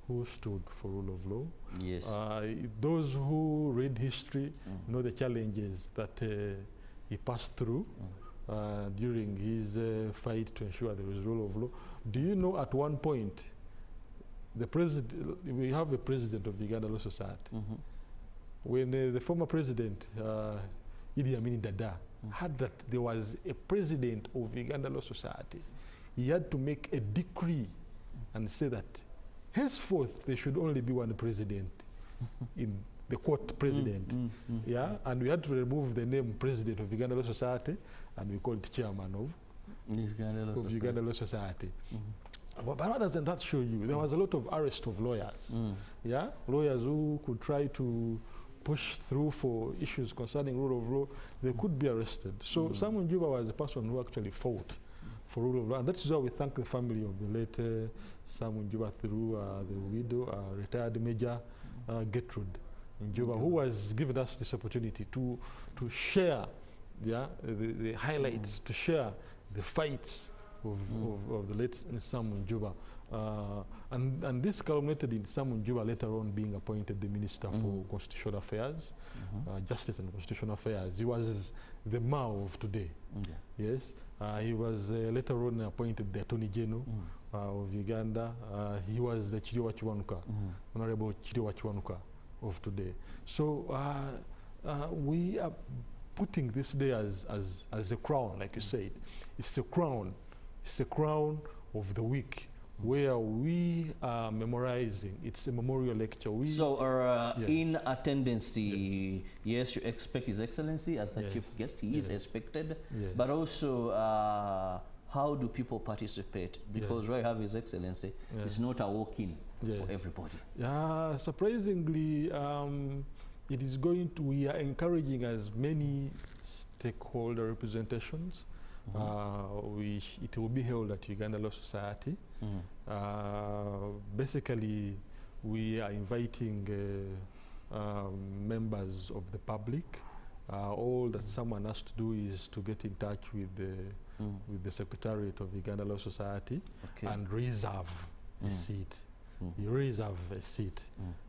who stood for rule of law. Yes. Those who read history know the challenges that he passed through during his fight to ensure there is rule of law. Do you know at one point, we have a president of the Uganda Law Society. When the former president, Idi Amin Dada, heard that there was a president of Uganda Law Society, he had to make a decree and say that henceforth there should only be one president in the court president. Yeah, and we had to remove the name president of Uganda Law Society and we called chairman of Uganda Law Society. But what doesn't that show you? There was a lot of arrest of lawyers. Yeah, lawyers who could try to push through for issues concerning rule of law, they could be arrested. So Samuel Njiwa was the person who actually fought for rule of law, and that is why we thank the family of the late Samuel Njiwa through the widow, retired Major Gertrude Njiwa, who has given us this opportunity to share the highlights to share the fights of the late Sam Njuba. And this culminated in Sam Njuba later on being appointed the Minister for Constitutional Affairs, Justice and Constitutional Affairs. He was the Mao of today. Yes, he was later on appointed the Attorney General of Uganda. He was the Chiriwa Chiwanuka, Honorable Chiriwa Chiwanuka of today. So we are putting this day as a crown, like you said. It's a crown. It's a crown of the week where we are memorizing. It's a memorial lecture. In attendance, yes, you expect His Excellency as the chief guest. He is expected. But also, how do people participate? Because where you have His Excellency, it's not a walk-in for everybody. Yeah, surprisingly, it is going to, we are encouraging as many stakeholder representations. It will be held at Uganda Law Society. Basically, we are inviting members of the public. All that someone has to do is to get in touch with the Secretariat of Uganda Law Society and reserve a seat. You reserve a seat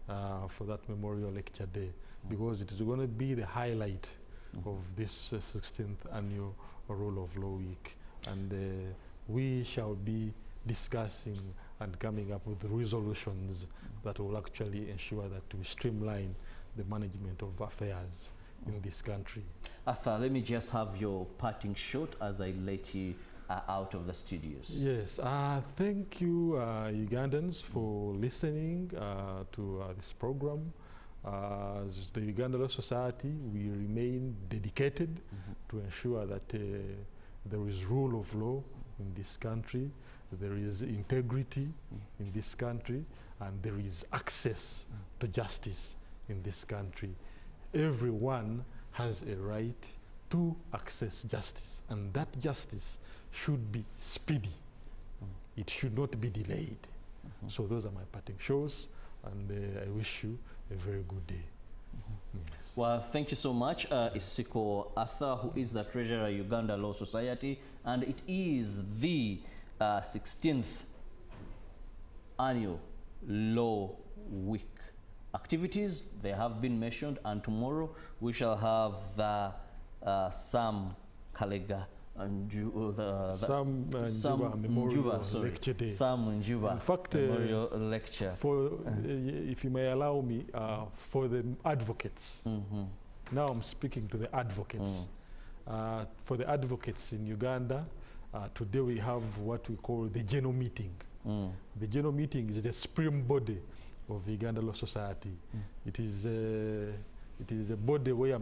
for that memorial lecture day, because it is going to be the highlight of this 16th annual Rule of Law Week, and we shall be discussing and coming up with resolutions that will actually ensure that we streamline the management of affairs in this country. Arthur, let me just have your parting shot as I let you out of the studios. Yes, thank you Ugandans for listening to this program. As the Uganda Law Society, we remain dedicated to ensure that there is rule of law in this country, there is integrity in this country, and there is access to justice in this country. Everyone has a right to access justice, and that justice should be speedy. It should not be delayed. So those are my parting shows, and I wish you a very good day. Yes. Well, thank you so much, Isiko Arthur, who is the Treasurer, Uganda Law Society, and it is the 16th Annual Law Week. Activities, they have been mentioned, and tomorrow we shall have the Sam Kalega and Sam Memorial Lecture Day. Sam Njuba in fact, Memorial Lecture. For, if you may allow me, for the advocates. Now I'm speaking to the advocates. For the advocates in Uganda, today we have what we call the General Meeting. The General Meeting is the supreme body of Uganda Law Society. It is a body where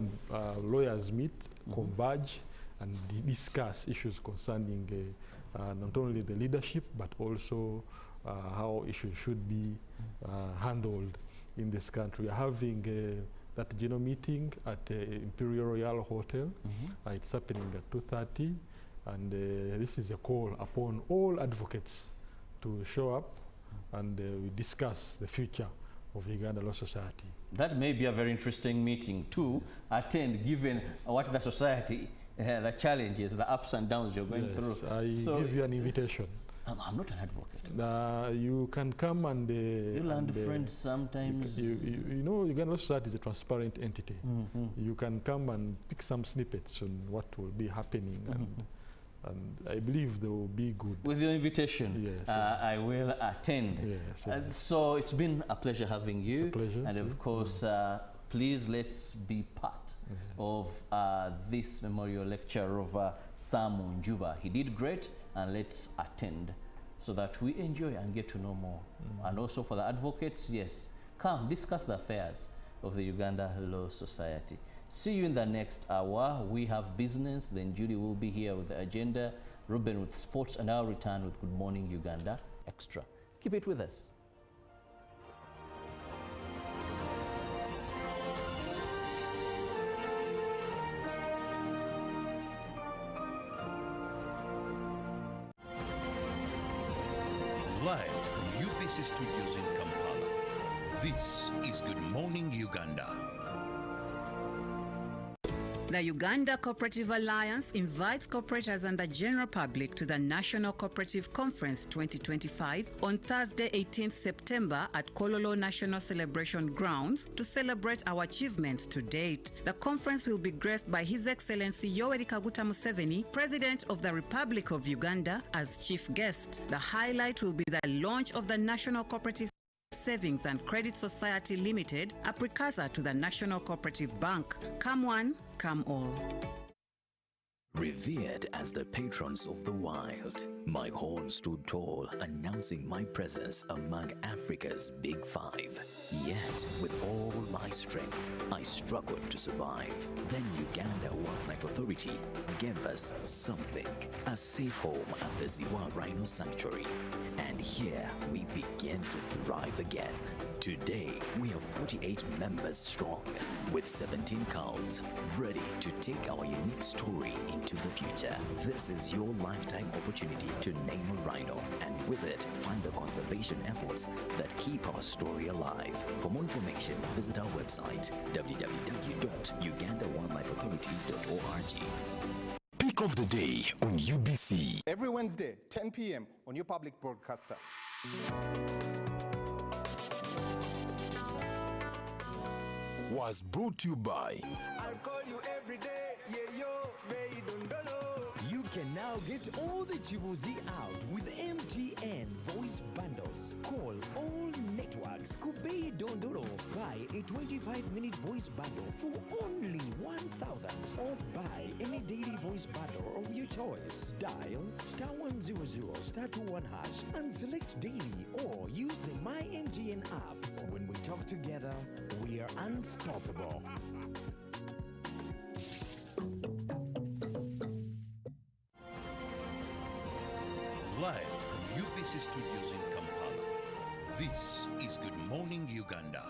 lawyers meet, converge, and discuss issues concerning not only the leadership, but also how issues should be handled in this country. We are having that general meeting at Imperial Royal Hotel. It's happening at 2:30, and this is a call upon all advocates to show up, and we discuss the future of Uganda Law Society. That may be a very interesting meeting to attend, given what the society, the challenges, the ups and downs you're going through. I give you an invitation. I'm not an advocate. You can come and... you land friends sometimes. You know, Uganda Law Society is a transparent entity. You can come and pick some snippets on what will be happening, and I believe they will be good. With your invitation, yes, I will attend. Yes, so it's been a pleasure having you. It's a pleasure. And of course, please let's be part of this memorial lecture of Sam Njuba. He did great, and let's attend so that we enjoy and get to know more. And also for the advocates, yes, come discuss the affairs of the Uganda Law Society. See you in the next hour. We have business, then Julie will be here with the agenda, Ruben with sports, and I'll return with Good Morning Uganda Extra. Keep it with us. Live from UBC Studios in Kampala, this is Good Morning Uganda. The Uganda Cooperative Alliance invites cooperators and the general public to the National Cooperative Conference 2025 on Thursday, 18th September at Kololo National Celebration Grounds to celebrate our achievements to date. The conference will be graced by His Excellency Yoweri Kaguta Museveni, President of the Republic of Uganda, as chief guest. The highlight will be the launch of the National Cooperative Savings and Credit Society Limited, a precursor to the National Cooperative Bank. Come one, come all. Revered as the patrons of the wild, my horn stood tall, announcing my presence among Africa's Big Five. Yet, with all my strength, I struggled to survive. Then Uganda Wildlife Authority gave us something, a safe home at the Ziwa Rhino Sanctuary. And here we begin to thrive again. Today, we are 48 members strong, with 17 cows, ready to take our unique story into the future. This is your lifetime opportunity to name a rhino, and with it, find the conservation efforts that keep our story alive. For more information, visit our website, www.ugandawildlifeauthority.org. Pick of the day on UBC. Every Wednesday, 10 p.m. on your public broadcaster. Was brought to you by I'll call you every day, yeah, yo, baby, don't know. You can now get all the Chibuzi out with MTN voice bundles. Call all networks, Kubei Dondoro. Buy a 25-minute voice bundle for only 1,000, or buy any daily voice bundle of your choice. Dial *100 *21# and select daily, or use the My MTN app. When we talk together, we are unstoppable. Live from UBC Studios in Kampala, this is Good Morning Uganda.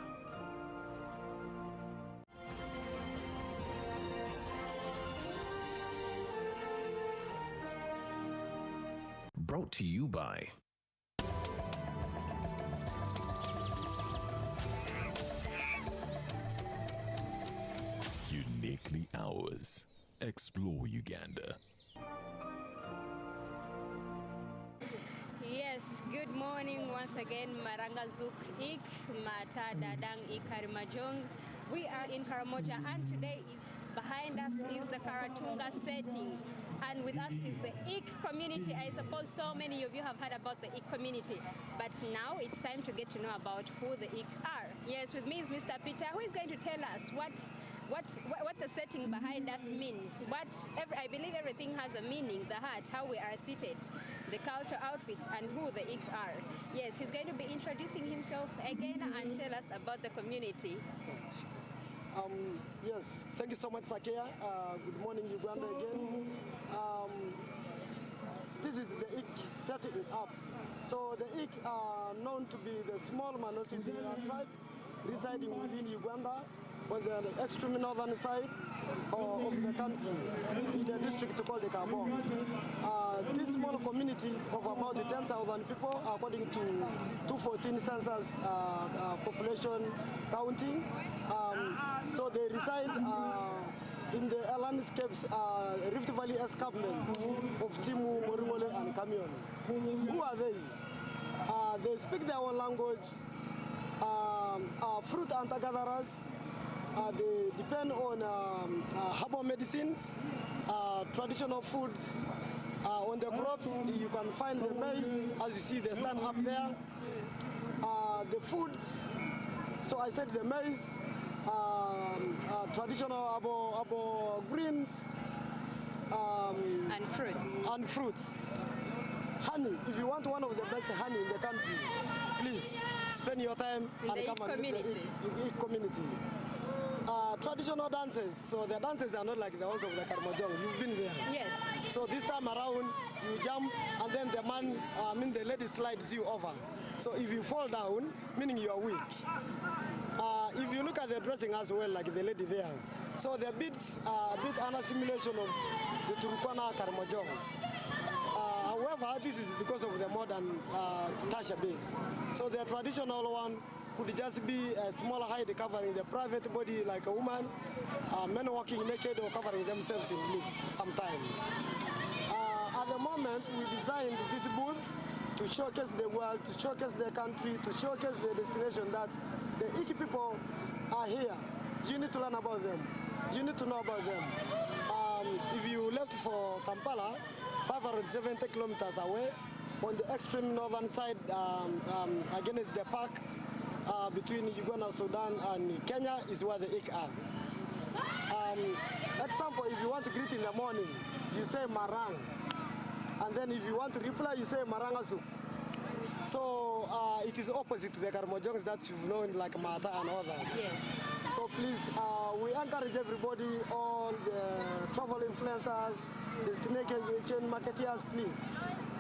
brought to you by Uniquely Ours. Explore Uganda. Yes, good morning once again, Marangazuk Ik, Mata Dadang Ikarimajong. We are in Karamoja, and today behind us is the Karatunga setting, and with us is the Ik community. I suppose so many of you have heard about the Ik community, but now it's time to get to know about who the Ik are. Yes, with me is Mr. Peter, who is going to tell us what the setting behind us means. I believe everything has a meaning, the heart, how we are seated, the culture outfit, and who the Ik are. Yes, he's going to be introducing himself again and tell us about the community. Yes, thank you so much, Sakea. Good morning, Uganda again. This is the Ik setting up. So the Ik are known to be the small minority tribe residing within Uganda on the extreme northern side of the country, in the district called the Kabong. This small community of about 10,000 people, according to 2014 census population counting. So they reside in the landscapes, Rift Valley escarpment of Timu, Moringole, and Kamion. Who are they? They speak their own language, fruit hunter-gatherers. They depend on herbal medicines, traditional foods. On the crops, you can find the maize, as you see, they stand up there. The foods, so I said the maize, traditional abo greens, and fruits. And fruits. Honey, if you want one of the best honey in the country, please spend your time in and the come and community. The Ik community. Traditional dances, so the dances are not like the ones of the Karmojong. You've been there. Yes. So this time around, you jump and then the lady slides you over. So if you fall down, meaning you are weak. If you look at the dressing as well, like the lady there, so the beats are a bit an assimilation of the Turkana Karmojong. However, this is because of the modern Tasha beads. So the traditional one could just be a small height covering the private body like a woman, men walking naked or covering themselves in lips sometimes. At the moment, we designed this booth to showcase the world, to showcase the country, to showcase the destination that the Iki people are here. You need to learn about them. You need to know about them. If you left for Kampala, 570 kilometers away, on the extreme northern side, against the park between Uganda, Sudan, and Kenya is where the Ik are. Example, if you want to greet in the morning, you say Marang. And then if you want to reply, you say Marangazu. So it is opposite to the Karamojongs that you've known, like Mata and all that. Yes. So please, we encourage everybody, all the travel influencers, destination marketeers, please.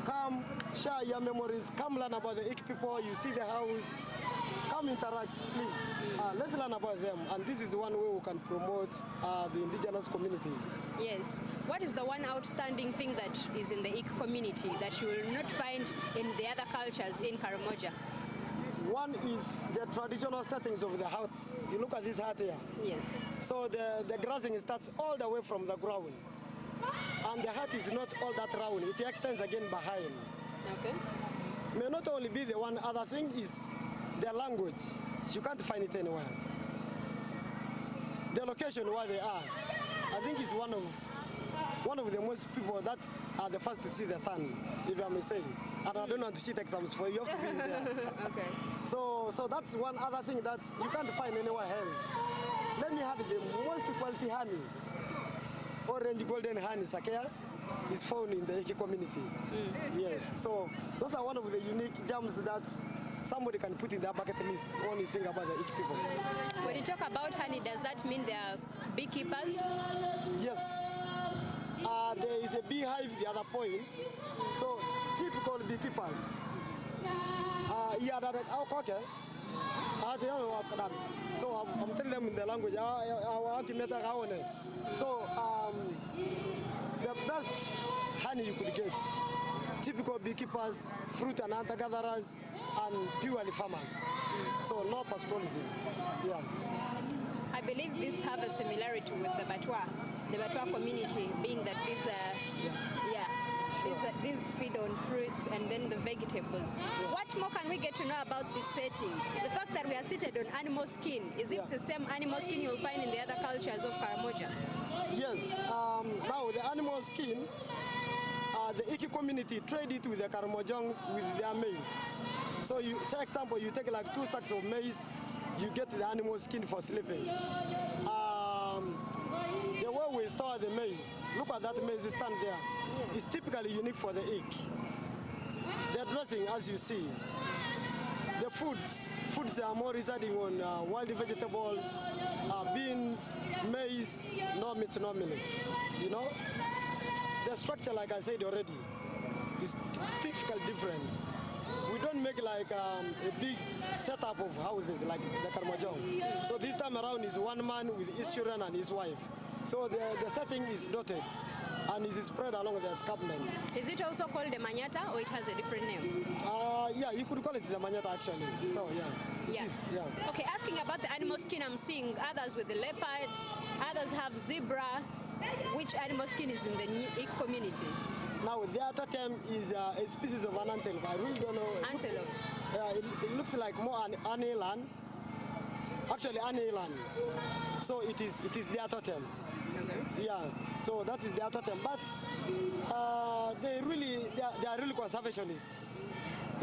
Come, share your memories, come learn about the Ik people, you see the house, come interact, please. Let's learn about them, and this is one way we can promote the indigenous communities. Yes. What is the one outstanding thing that is in the Ik community that you will not find in the other cultures in Karamoja? One is the traditional settings of the huts. You look at this hut here. Yes. So the grazing starts all the way from the ground. And the hut is not all that round. It extends again behind. Okay. May not only be the one other thing is the language. You can't find it anywhere. The location where they are, I think is one of the most people that are the first to see the sun, if I may say. And I don't want to cheat exams for you, you have to be in there. Okay. So that's one other thing that you can't find anywhere else. Let me have the most quality honey. Orange golden honey, Sakea, is found in the Iki community. Yes, so those are one of the unique gems that somebody can put in their bucket list when you think about the Iki people. When you talk about honey, does that mean they are beekeepers? Yes. There is a beehive the other point. So typical beekeepers. Yeah, that okay. So I'm telling them in the language. So the best honey you could get, typical beekeepers, fruit and hunter gatherers, and purely farmers. So no pastoralism. Yeah. I believe these have a similarity with the Batwa community, being that these feed on fruits and then the vegetables. What more can we get to know about this setting? The fact that we are seated on animal skin, is it the same animal skin you'll find in the other cultures of Karamoja? Yes. Now the animal skin, the Iki community trade it with the Karamojongs with their maize. So you, say example, you take like 2 sacks of maize, you get the animal skin for sleeping. The way we store the maize, look at that maize stand there. It's typically unique for the Ik. The dressing, as you see, the foods are more residing on wild vegetables, beans, maize, no meat, no milk. You know, the structure, like I said already, is typically different. We don't make like a big setup of houses like the Karmajong. So this time around is one man with his children and his wife. So the setting is dotted and is spread along the escarpment. Is it also called the Manyata or it has a different name? Yeah, you could call it the Manyata actually. So yeah. Yes. Yeah. Okay, asking about the animal skin, I'm seeing others with the leopard, others have zebra. Which animal skin is in the Ik community? Now, the other term is a species of an antelope. I really don't know. Antelope. It looks like more an anelan. Actually, anelan. So it is the other term. Okay. Yeah. So that is the other term. But they are really conservationists.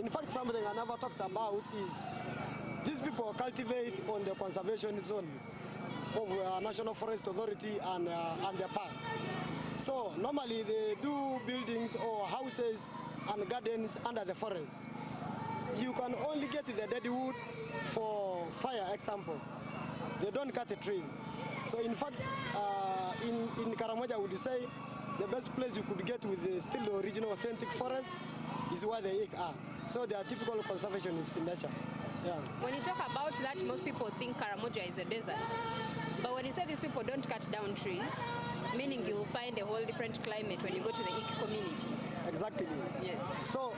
In fact, something I never talked about is these people cultivate on the conservation zones of National Forest Authority and the park. So normally they do buildings or houses and gardens under the forest. You can only get the dead wood for fire, example. They don't cut the trees. So in fact, in Karamoja, would you say the best place you could get with still the original authentic forest is where the Ik are. So they are typical conservationists in nature. Yeah. When you talk about that, most people think Karamoja is a desert. But when you say these people don't cut down trees, meaning you'll find a whole different climate when you go to the Ik community. Exactly. Yes. So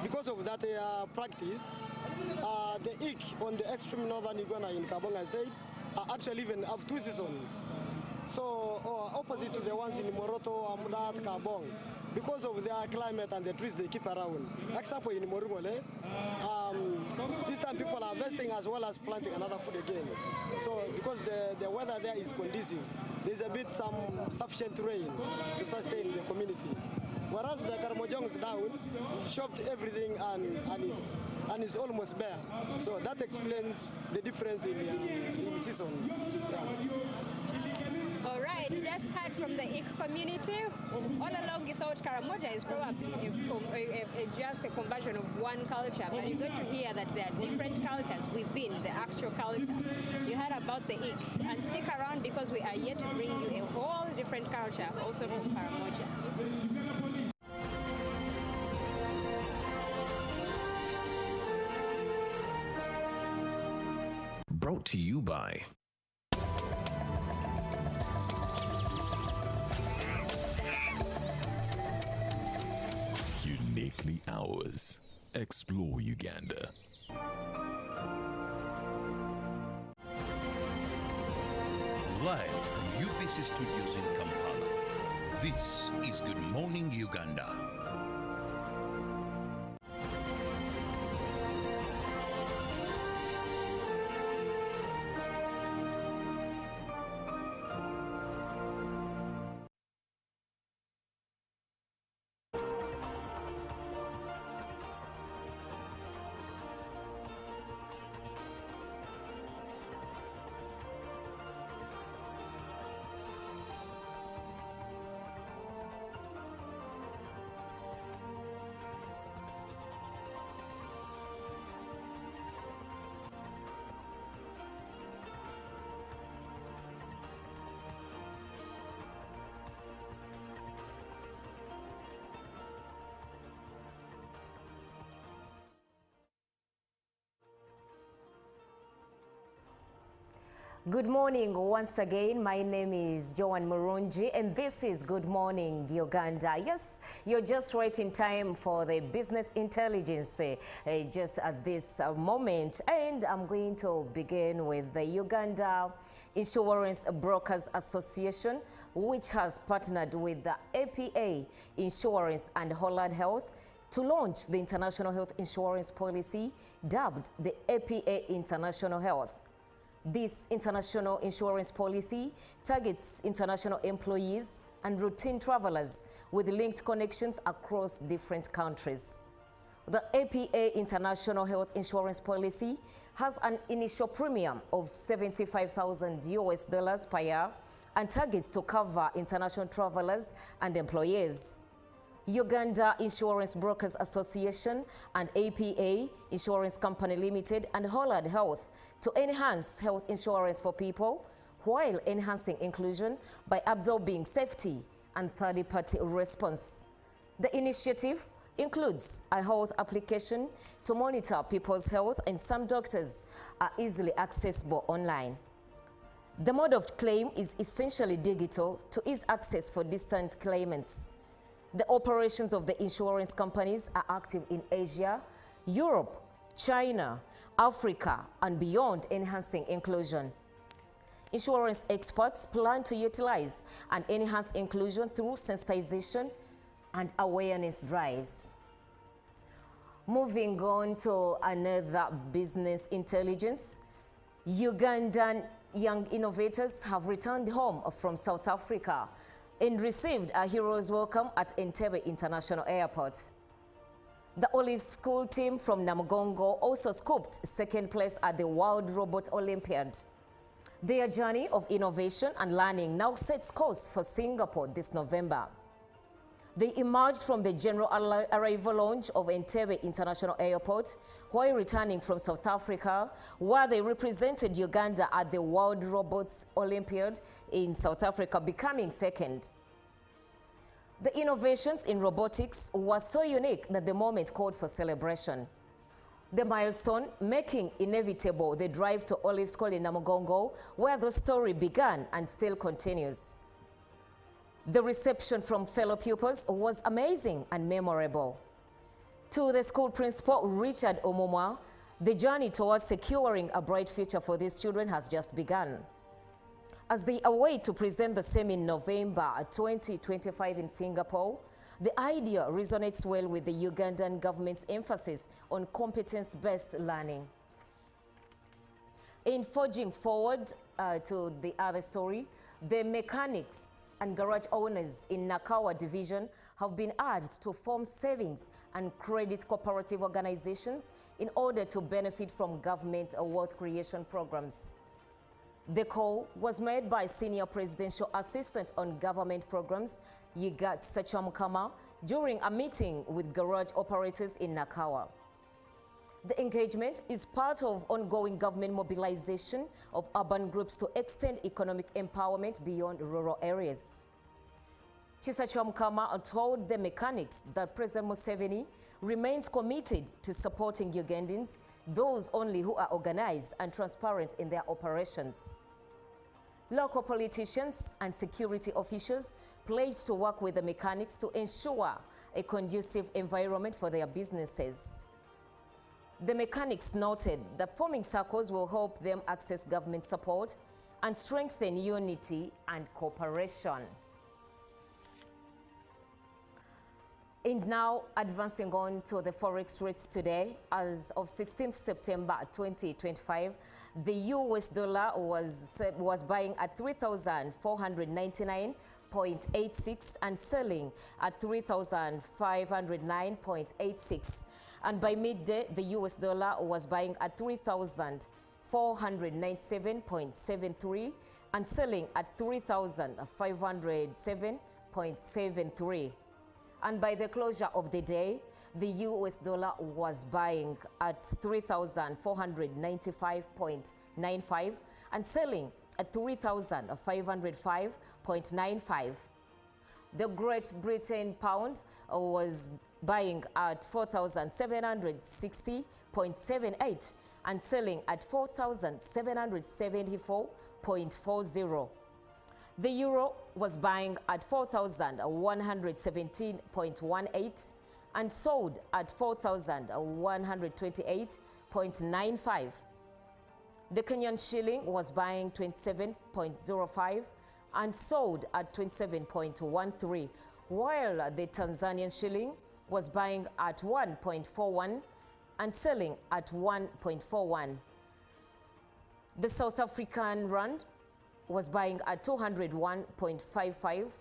because of that practice, The ik on the extreme northern Uganda in Kabong, I said, actually even have 2 seasons. So opposite to the ones in Moroto, Amudat, Kabong, because of their climate and the trees they keep around. Example in Morumole, this time people are harvesting as well as planting another food again. So because the weather there is conducive, there's a bit some sufficient rain to sustain the community. Whereas the Karamojong is down, we've chopped everything and is almost bare. So that explains the difference in seasons. Yeah. All right, you just heard from the Ik community. All along you thought Karamoja is probably just a conversion of one culture, but you got to hear that there are different cultures within the actual culture. You heard about the Ik, and stick around because we are yet to bring you a whole different culture also from Karamoja. Brought to you by Uniquely Ours. Explore Uganda. Live from UBC Studios in Kampala, this is Good Morning Uganda. Good morning once again. My name is Joan Murungi and this is Good Morning Uganda. Yes, you're just right in time for the business intelligence just at this moment. And I'm going to begin with the Uganda Insurance Brokers Association, which has partnered with the APA Insurance and Holland Health to launch the international health insurance policy dubbed the APA International Health. This international insurance policy targets international employees and routine travelers with linked connections across different countries. The APA International Health Insurance Policy has an initial premium of $75,000 per year and targets to cover international travelers and employees. Uganda Insurance Brokers Association and APA Insurance Company Limited and Holland Health to enhance health insurance for people while enhancing inclusion by absorbing safety and third-party response. The initiative includes a health application to monitor people's health, and some doctors are easily accessible online. The mode of claim is essentially digital to ease access for distant claimants. The operations of the insurance companies are active in Asia, Europe, China, Africa, and beyond, enhancing inclusion. Insurance experts plan to utilize and enhance inclusion through sensitization and awareness drives. Moving on to another business intelligence, Ugandan young innovators have returned home from South Africa and received a hero's welcome at Entebbe International Airport. The Olive School team from Namugongo also scooped second place at the World Robot Olympiad. Their journey of innovation and learning now sets course for Singapore this November. They emerged from the general arrival lounge of Entebbe International Airport while returning from South Africa, where they represented Uganda at the World Robots Olympiad in South Africa, becoming second. The innovations in robotics were so unique that the moment called for celebration. The milestone making inevitable the drive to Olive School in Namugongo, where the story began and still continues. The reception from fellow pupils was amazing and memorable. To the school principal, Richard Omumwa, The journey towards securing a bright future for these children has just begun. As they await to present the same in November 2025 in Singapore, the idea resonates well with the Ugandan government's emphasis on competence-based learning. In forging forward to the other story, the mechanics and garage owners in Nakawa division have been urged to form savings and credit cooperative organizations in order to benefit from government wealth creation programs. The call was made by Senior Presidential Assistant on Government Programs, Yigat Sachamkama, during a meeting with garage operators in Nakawa. The engagement is part of ongoing government mobilization of urban groups to extend economic empowerment beyond rural areas. Chisachomkama told the mechanics that President Museveni remains committed to supporting Ugandans, those only who are organized and transparent in their operations. Local politicians and security officials pledged to work with the mechanics to ensure a conducive environment for their businesses. The mechanics noted that forming circles will help them access government support and strengthen unity and cooperation. And now, advancing on to the forex rates today, as of 16th September 2025, the US dollar was buying at 3,499.86 and selling at 3,509.86. And by midday, the US dollar was buying at 3,497.73 and selling at 3,507.73. And by the closure of the day, the US dollar was buying at 3,495.95 and selling at 3,505.95. The Great Britain pound was buying at 4,760.78 and selling at 4,774.40. The euro was buying at 4,117.18 and sold at 4,128.95. The Kenyan shilling was buying 27.05 and sold at 27.13, while the Tanzanian shilling was buying at 1.41 and selling at 1.41. The South African rand was buying at 201.55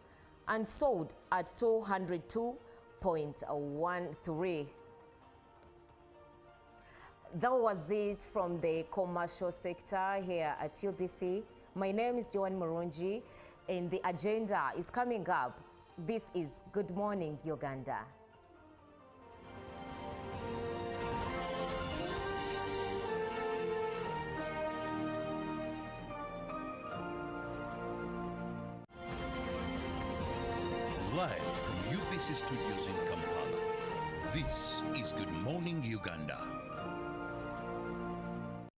and sold at 202.13. That was it from the commercial sector here at UBC. My name is Joan Murungi, and the agenda is coming up. This is Good Morning Uganda. Live from UBC Studios in Kampala, this is Good Morning Uganda.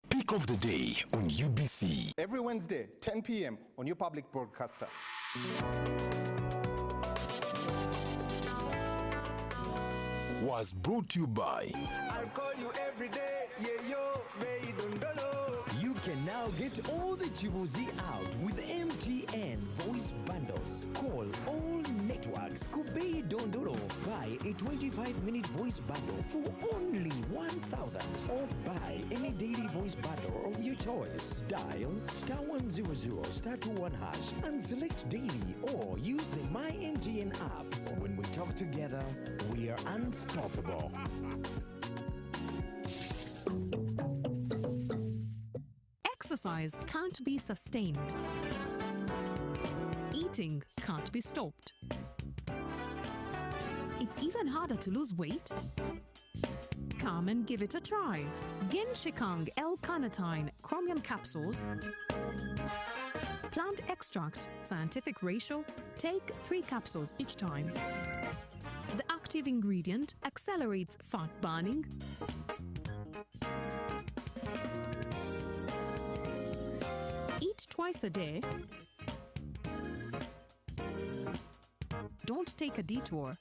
Pick of the day on UBC. Every Wednesday, 10 p.m. on your public broadcaster. Was brought to you by I'll call you every day, yeah yo, You can now get all the chibuzi out with MTN voice bundles. Call all networks Kubei Dondoro. Buy a 25-minute voice bundle for only 1,000 or buy any daily voice bundle of your choice. Dial *100 *21# and select daily or use the My MTN app. When we talk together, we are unstoppable. Exercise can't be sustained. Eating can't be stopped. It's even harder to lose weight. Come and give it a try. Genshikang L-carnitine chromium capsules. Plant extract, scientific ratio. Take 3 capsules each time. The active ingredient accelerates fat burning, eat twice a day. Don't take a detour.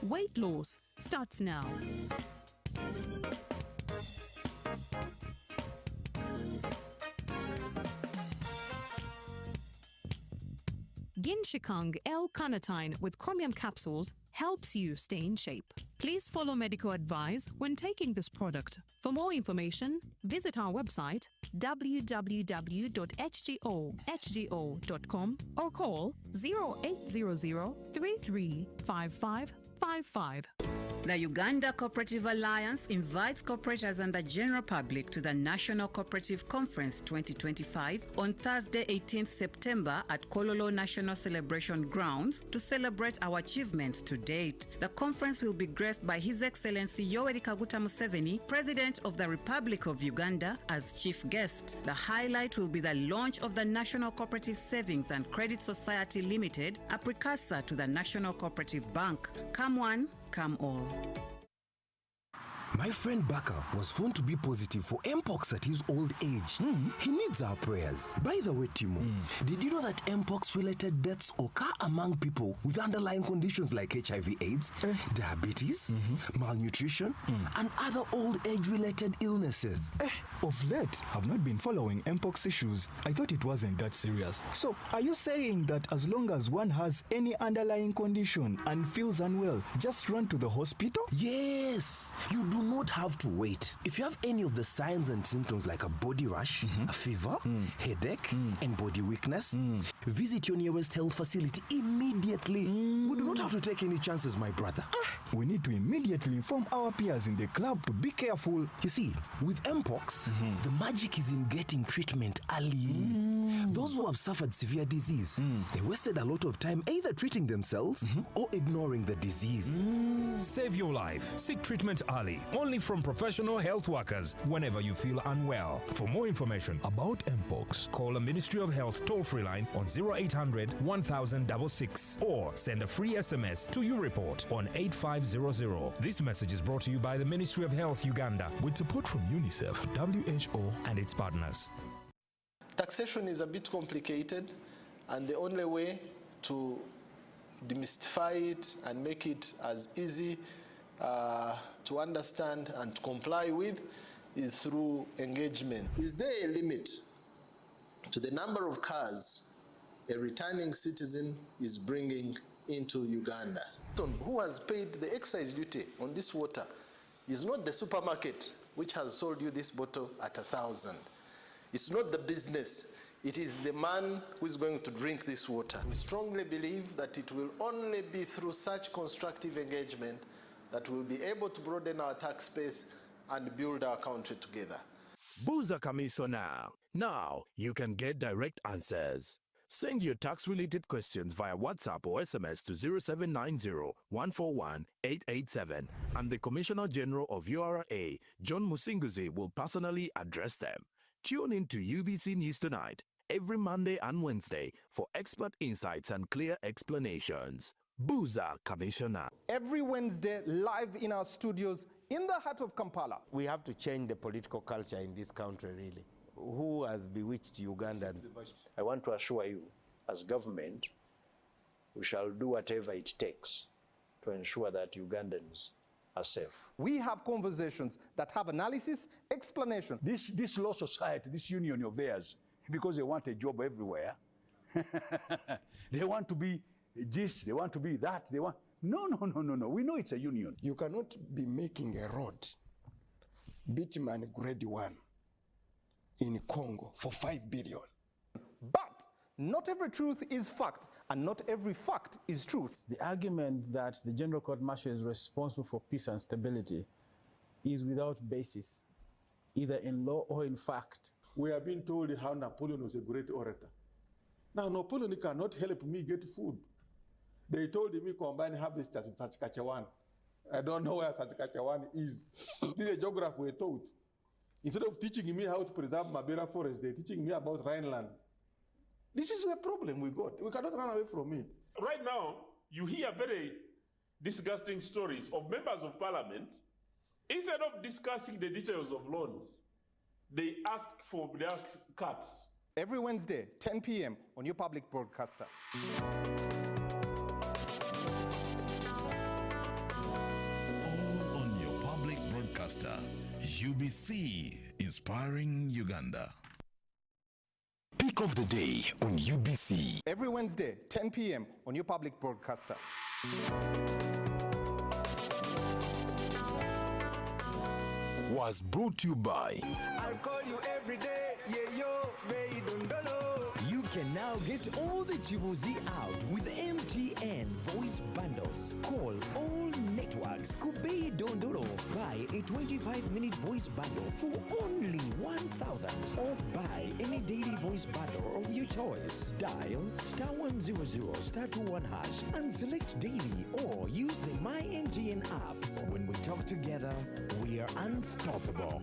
Weight loss, starts now. Ginshikang L-carnitine with chromium capsules helps you stay in shape. Please follow medical advice when taking this product. For more information, visit our website www.hgo.com or call 0800 335555. The Uganda Cooperative Alliance invites cooperators and the general public to the National Cooperative Conference 2025 on Thursday, 18th September at Kololo National Celebration Grounds to celebrate our achievements to date. The conference will be graced by His Excellency Yoweri Kaguta Museveni, President of the Republic of Uganda, as chief guest. The highlight will be the launch of the National Cooperative Savings and Credit Society Limited, a precursor to the National Cooperative Bank. Come one, come all. My friend Baka was found to be positive for Mpox at his old age. He needs our prayers. By the way, Timo, did you know that Mpox-related deaths occur among people with underlying conditions like HIV/AIDS, diabetes, malnutrition, and other old age-related illnesses? Of late, I've not been following Mpox issues. I thought it wasn't that serious. So, are you saying that as long as one has any underlying condition and feels unwell, just run to the hospital? Yes! You do not have to wait. If you have any of the signs and symptoms like a body rash, a fever, headache, and body weakness, visit your nearest health facility immediately. We do not have to take any chances, my brother. We need to immediately inform our peers in the club to be careful. You see, with Mpox, the magic is in getting treatment early. Those who have suffered severe disease, they wasted a lot of time either treating themselves or ignoring the disease. Save your life. Seek treatment early. Only from professional health workers whenever you feel unwell. For more information about Mpox, call the Ministry of Health toll-free line on 0800 1066 or send a free SMS to your report on 8500. This message is brought to you by the Ministry of Health Uganda with support from UNICEF, WHO, and its partners. Taxation is a bit complicated, and the only way to demystify it and make it as easy to understand and to comply with is through engagement. Is there a limit to the number of cars a returning citizen is bringing into Uganda? Who has paid the excise duty on this water is not the supermarket which has sold you this bottle at 1,000. It's not the business. It is the man who is going to drink this water. We strongly believe that it will only be through such constructive engagement that we'll be able to broaden our tax base and build our country together. Buza Kamiso now. Now you can get direct answers. Send your tax-related questions via WhatsApp or SMS to 0790-141-887, and the Commissioner General of URA, John Musinguzi, will personally address them. Tune in to UBC News Tonight every Monday and Wednesday for expert insights and clear explanations. Buza Commissioner. Every Wednesday, live in our studios in the heart of Kampala. We have to change the political culture in this country, really. Who has bewitched Ugandans? I want to assure you, as government, we shall do whatever it takes to ensure that Ugandans are safe. We have conversations that have analysis, explanation. This law society, this union of theirs, because they want a job everywhere, they want to be this, they want to be that, they want... No. We know it's a union. You cannot be making a road, bitumen grade 1, in Congo for 5 billion. But not every truth is fact, and not every fact is truth. The argument that the General Court Martial is responsible for peace and stability is without basis, either in law or in fact. We have been told how Napoleon was a great orator. Now, Napoleon cannot help me get food. They told me combine harvest in Saskatchewan. I don't know where Saskatchewan is. This is a geography we're taught. Instead of teaching me how to preserve Mabera forest, they're teaching me about Rhineland. This is a problem we got. We cannot run away from it. Right now, you hear very disgusting stories of members of parliament. Instead of discussing the details of loans, they ask for their cuts. Every Wednesday, 10 p.m. on your public broadcaster. broadcaster. UBC, inspiring Uganda. Pick of the day on UBC. Every Wednesday, 10 p.m. on your public broadcaster. Was brought to you by I'll call you every day, yeah yo, You can now get all the chibuzi out with MTN voice bundles. Call all networks Kubei Dondoro. Buy a 25-minute voice bundle for only 1,000 or buy any daily voice bundle of your choice. Dial *100 *21 hash and select daily or use the My MTN app. When we talk together, we are unstoppable.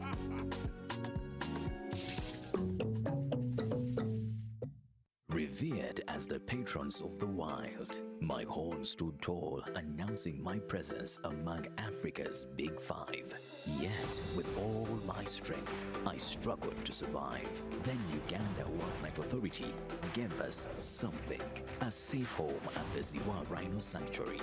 Revered as the patrons of the wild, my horn stood tall, announcing my presence among Africa's Big Five. Yet, with all my strength, I struggled to survive. Then Uganda Wildlife Authority gave us something, a safe home at the Ziwa Rhino Sanctuary.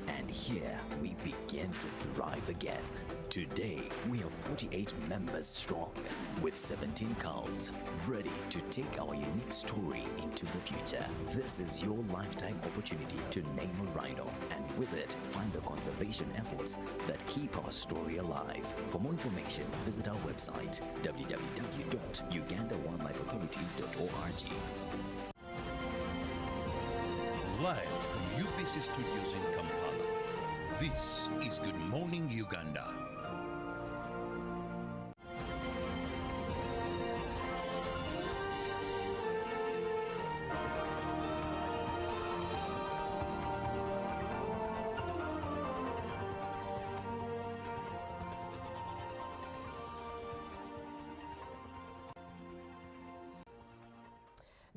And here we begin to thrive again. Today, we are 48 members strong, with 17 cows, ready to take our unique story into the future. This is your lifetime opportunity to name a rhino, and with it, find the conservation efforts that keep our story alive. For more information, visit our website, www.ugandawildlifeauthority.org. Live from UBC Studios in Kampala, this is Good Morning Uganda.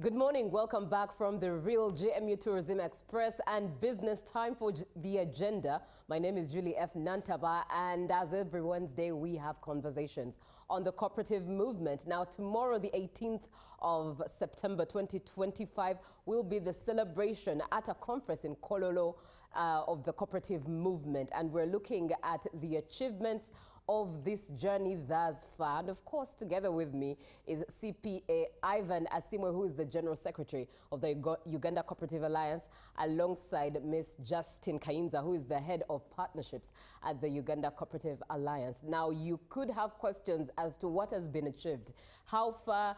Good morning. Welcome back from the Real JMU Tourism Express and business time for the agenda. My name is Julie F. Nantaba, and as every Wednesday, we have conversations on the cooperative movement. Now, tomorrow, the 18th of September 2025, will be the celebration at a conference in Kololo of the cooperative movement, and we're looking at the achievements of this journey thus far. And of course, together with me is CPA Ivan Asimwe, who is the General Secretary of the Uganda Cooperative Alliance, alongside Ms. Justin Kainza, who is the Head of Partnerships at the Uganda Cooperative Alliance. Now, you could have questions as to what has been achieved. How far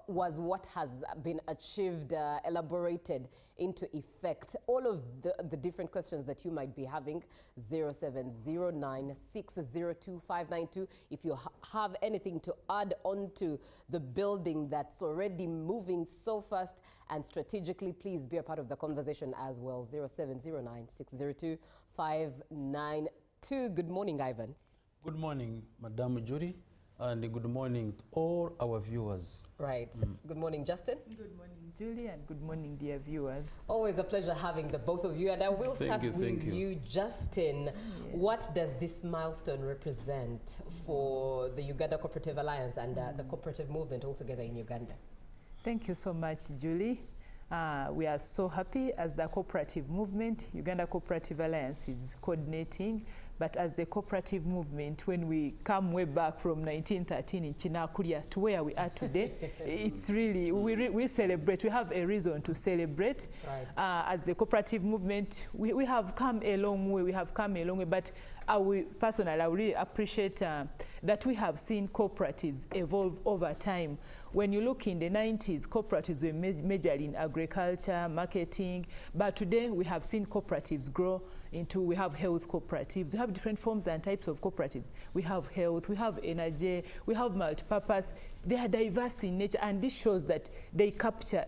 was what has been achieved elaborated into effect? All of the different questions that you might be having, 0709602592. If you have anything to add on to the building that's already moving so fast and strategically, please be a part of the conversation as well. 0709602592. Good morning, Ivan. Good morning, Madam Judy. And good morning to all our viewers. Right. Good morning, Justin. Good morning, Julie, and good morning, dear viewers. Always a pleasure having the both of you. And I will start with you, Justin. Yes. What does this milestone represent for the Uganda Cooperative Alliance and the cooperative movement altogether in Uganda? Thank you so much, Julie. We are so happy as the cooperative movement. Uganda Cooperative Alliance is coordinating. But as the cooperative movement, when we come way back from 1913 in Chinakulia to where we are today, it's really, we celebrate. We have a reason to celebrate. Right. As the cooperative movement, we have come a long way. We have come a long way. But I really appreciate that we have seen cooperatives evolve over time. When you look in the 90s, cooperatives were majored in agriculture, marketing, but today we have seen cooperatives grow into, we have health cooperatives, we have different forms and types of cooperatives. We have health, we have energy, we have multi-purpose. They are diverse in nature, and this shows that they capture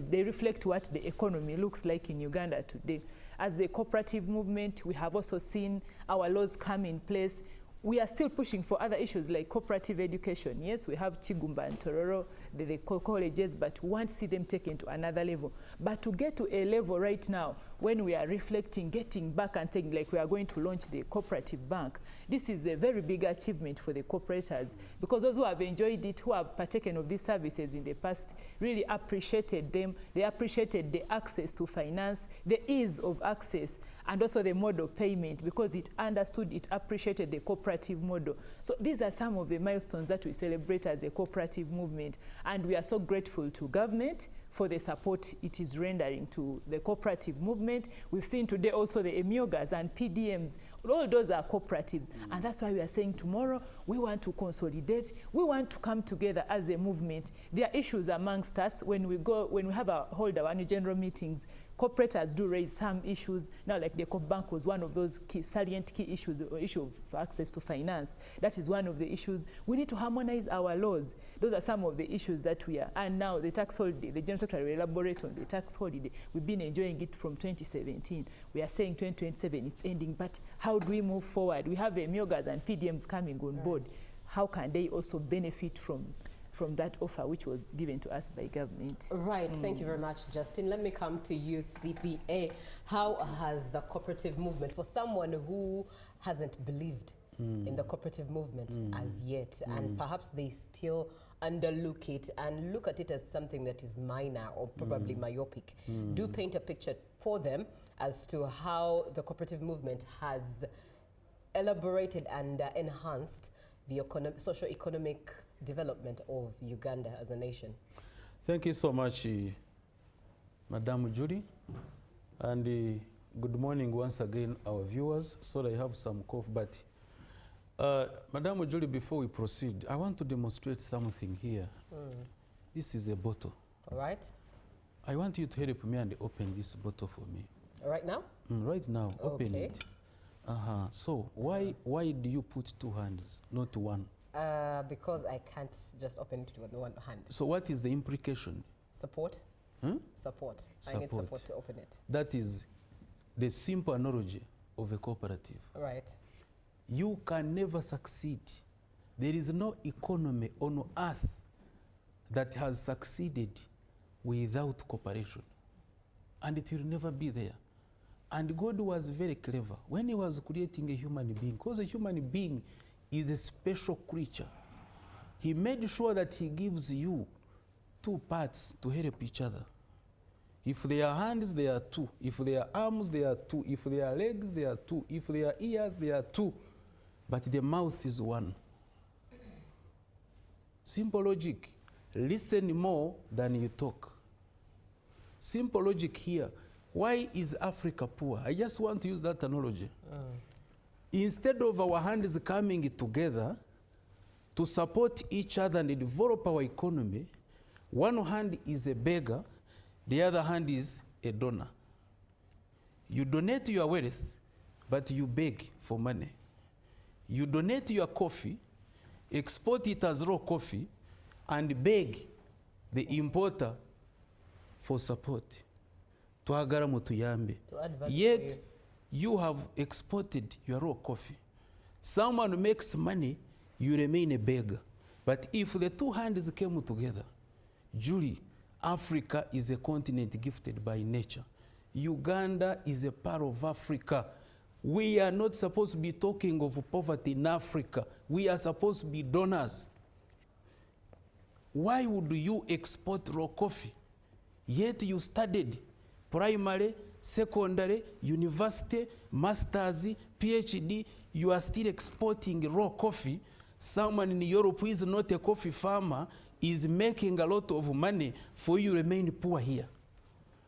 they reflect what the economy looks like in Uganda today. As the cooperative movement, we have also seen our laws come in place. We are still pushing for other issues like cooperative education. Yes, we have Chigumba and Tororo, the colleges, but we want to see them taken to another level. But to get to a level right now, when we are reflecting, getting back and taking, like we are going to launch the cooperative bank, this is a very big achievement for the cooperators, because those who have enjoyed it, who have partaken of these services in the past, really appreciated them. They appreciated the access to finance, the ease of access, and also the mode of payment, because it understood, it appreciated the cooperative model. So these are some of the milestones that we celebrate as a cooperative movement, and we are so grateful to government for the support it is rendering to the cooperative movement. We've seen today also the EMIOGAs and PDMs. All those are cooperatives. And that's why we are saying tomorrow we want to consolidate. We want to come together as a movement. There are issues amongst us when we hold our annual general meetings. Cooperators do raise some issues. Now, like the COP Bank was one of those salient key issues, or issue of access to finance. That is one of the issues. We need to harmonize our laws. Those are some of the issues that we are. And now the tax holiday, the General Secretary will elaborate on the tax holiday. We've been enjoying it from 2017. We are saying 2027 it's ending, but how do we move forward? We have the EMIOGAs and PDMs coming on board. How can they also benefit from that offer which was given to us by government? Right, thank you very much, Justin. Let me come to you, CPA. How has the cooperative movement, for someone who hasn't believed in the cooperative movement as yet, and perhaps they still underlook it and look at it as something that is minor or probably myopic, do paint a picture for them as to how the cooperative movement has elaborated and enhanced the socio-economic development of Uganda as a nation. Thank you so much, Madam Judy, and good morning once again, our viewers. Sorry, I have some cough, but Madam Judy, before we proceed, I want to demonstrate something here. This is a bottle. All right. I want you to help me and open this bottle for me. Right now? Right now, open Okay. it. So why do you put two hands, not one? Because I can't just open it with one hand. So what is the implication? Support? Support. I need support to open it. That is the simple analogy of a cooperative. Right. You can never succeed. There is no economy on earth that has succeeded without cooperation. And it will never be there. And God was very clever when he was creating a human being, because a human being is a special creature. He made sure that he gives you two parts to help each other. If they are hands, they are two. If they are arms, they are two. If they are legs, they are two. If they are ears, they are two. But the mouth is one. Simple logic. Listen more than you talk. Simple logic here. Why is Africa poor? I just want to use that analogy. Instead of our hands coming together to support each other and develop our economy, one hand is a beggar, the other hand is a donor. You donate your wealth, but you beg for money. You donate your coffee, export it as raw coffee, and beg the importer for support. To add value. Yet, you have exported your raw coffee. Someone makes money, you remain a beggar. But if the two hands came together, Julie, Africa is a continent gifted by nature. Uganda is a part of Africa. We are not supposed to be talking of poverty in Africa. We are supposed to be donors. Why would you export raw coffee? Yet you studied primary, secondary, university, masters, PhD, you are still exporting raw coffee. Someone in Europe who is not a coffee farmer is making a lot of money for you remain poor here.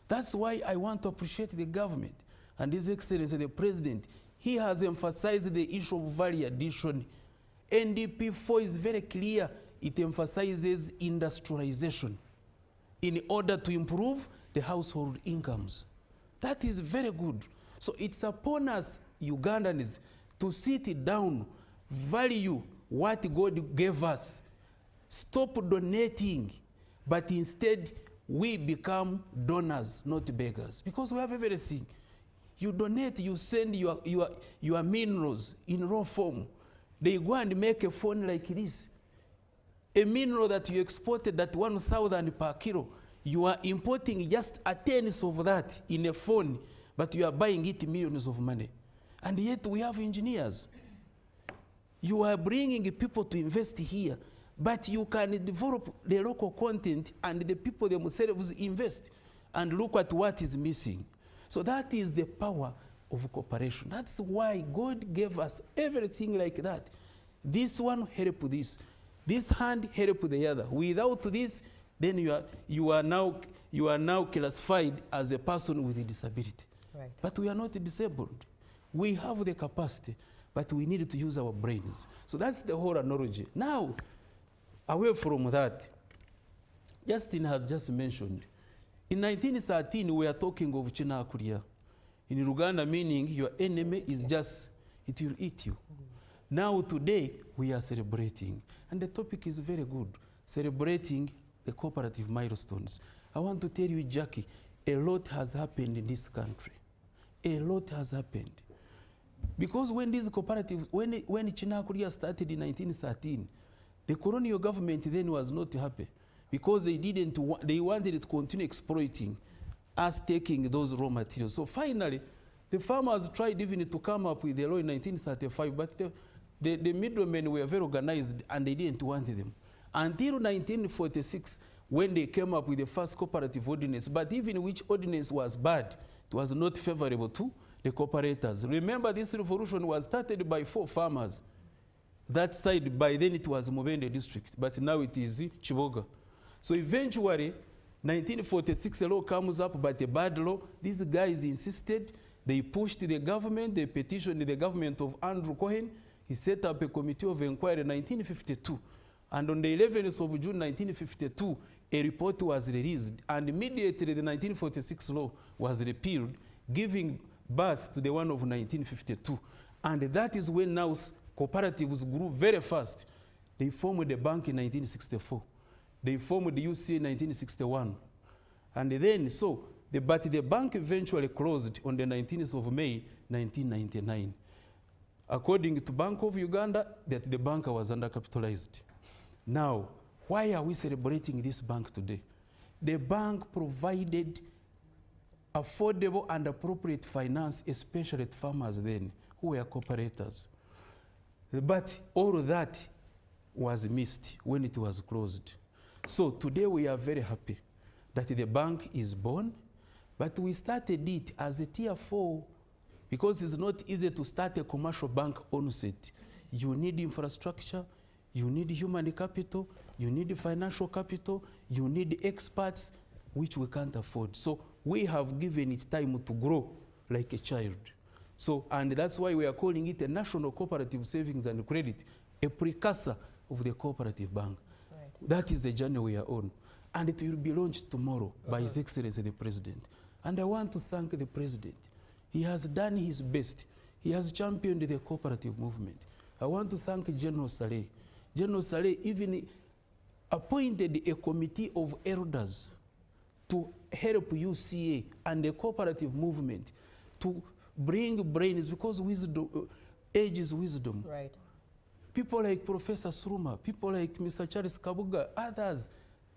That's why I want to appreciate the government and His Excellency the President. He has emphasized the issue of value addition. NDP 4 is very clear. It emphasizes industrialization in order to improve the household incomes. That is very good. So it's upon us, Ugandans, to sit down, value what God gave us, stop donating, but instead we become donors, not beggars, because we have everything. You donate, you send your minerals in raw form. They go and make a phone like this. A mineral that you exported at 1,000 per kilo, you are importing just a tenth of that in a phone, but you are buying it millions of money. And yet we have engineers. You are bringing people to invest here, but you can develop the local content and the people themselves invest and look at what is missing. So that is the power of cooperation. That's why God gave us everything like that. This one help this. This hand help the other. Without this, then you are now classified as a person with a disability. Right. But we are not disabled. We have the capacity, but we need to use our brains. So that's the whole analogy. Now, away from that, Justin has just mentioned, in 1913, we are talking of China Korea. In Uganda, meaning your enemy is just, it will eat you. Now, today, we are celebrating. And the topic is very good, celebrating the cooperative milestones. I want to tell you, Jackie, a lot has happened in this country. A lot has happened. Because when these cooperatives, when China Korea started in 1913, the colonial government then was not happy because they wanted to continue exploiting us, taking those raw materials. So finally, the farmers tried even to come up with the law in 1935, but the middlemen were very organized and they didn't want them. Until 1946, when they came up with the first cooperative ordinance, but even which ordinance was bad, it was not favorable to the cooperators. Remember, this revolution was started by 4 farmers. That side, by then it was Mubende district, but now it is Chiboga. So eventually, 1946, a law comes up, but a bad law. These guys insisted. They pushed the government. They petitioned the government of Andrew Cohen. He set up a committee of inquiry in 1952. And on the 11th of June 1952, a report was released. And immediately, the 1946 law was repealed, giving birth to the one of 1952. And that is when now cooperatives grew very fast. They formed the bank in 1964. They formed the UC in 1961. And then, but the bank eventually closed on the 19th of May, 1999. According to Bank of Uganda, that the bank was undercapitalized. Now, why are we celebrating this bank today? The bank provided affordable and appropriate finance, especially to farmers then, who were cooperators. But all of that was missed when it was closed. So today we are very happy that the bank is born, but we started it as a tier 4 because it's not easy to start a commercial bank onset. You need infrastructure, you need human capital, you need financial capital, you need experts, which we can't afford. So we have given it time to grow like a child. So, and that's why we are calling it a National Cooperative Savings and Credit, a precursor of the cooperative bank. Right. That is the journey we are on. And it will be launched tomorrow by His Excellency the President. And I want to thank the President. He has done his best. He has championed the cooperative movement. I want to thank General Saleh. General Saleh even appointed a committee of elders to help UCA and the cooperative movement to bring brains, because wisdom, age is wisdom. Right. People like Professor Suruma, people like Mr. Charles Kabuga, others,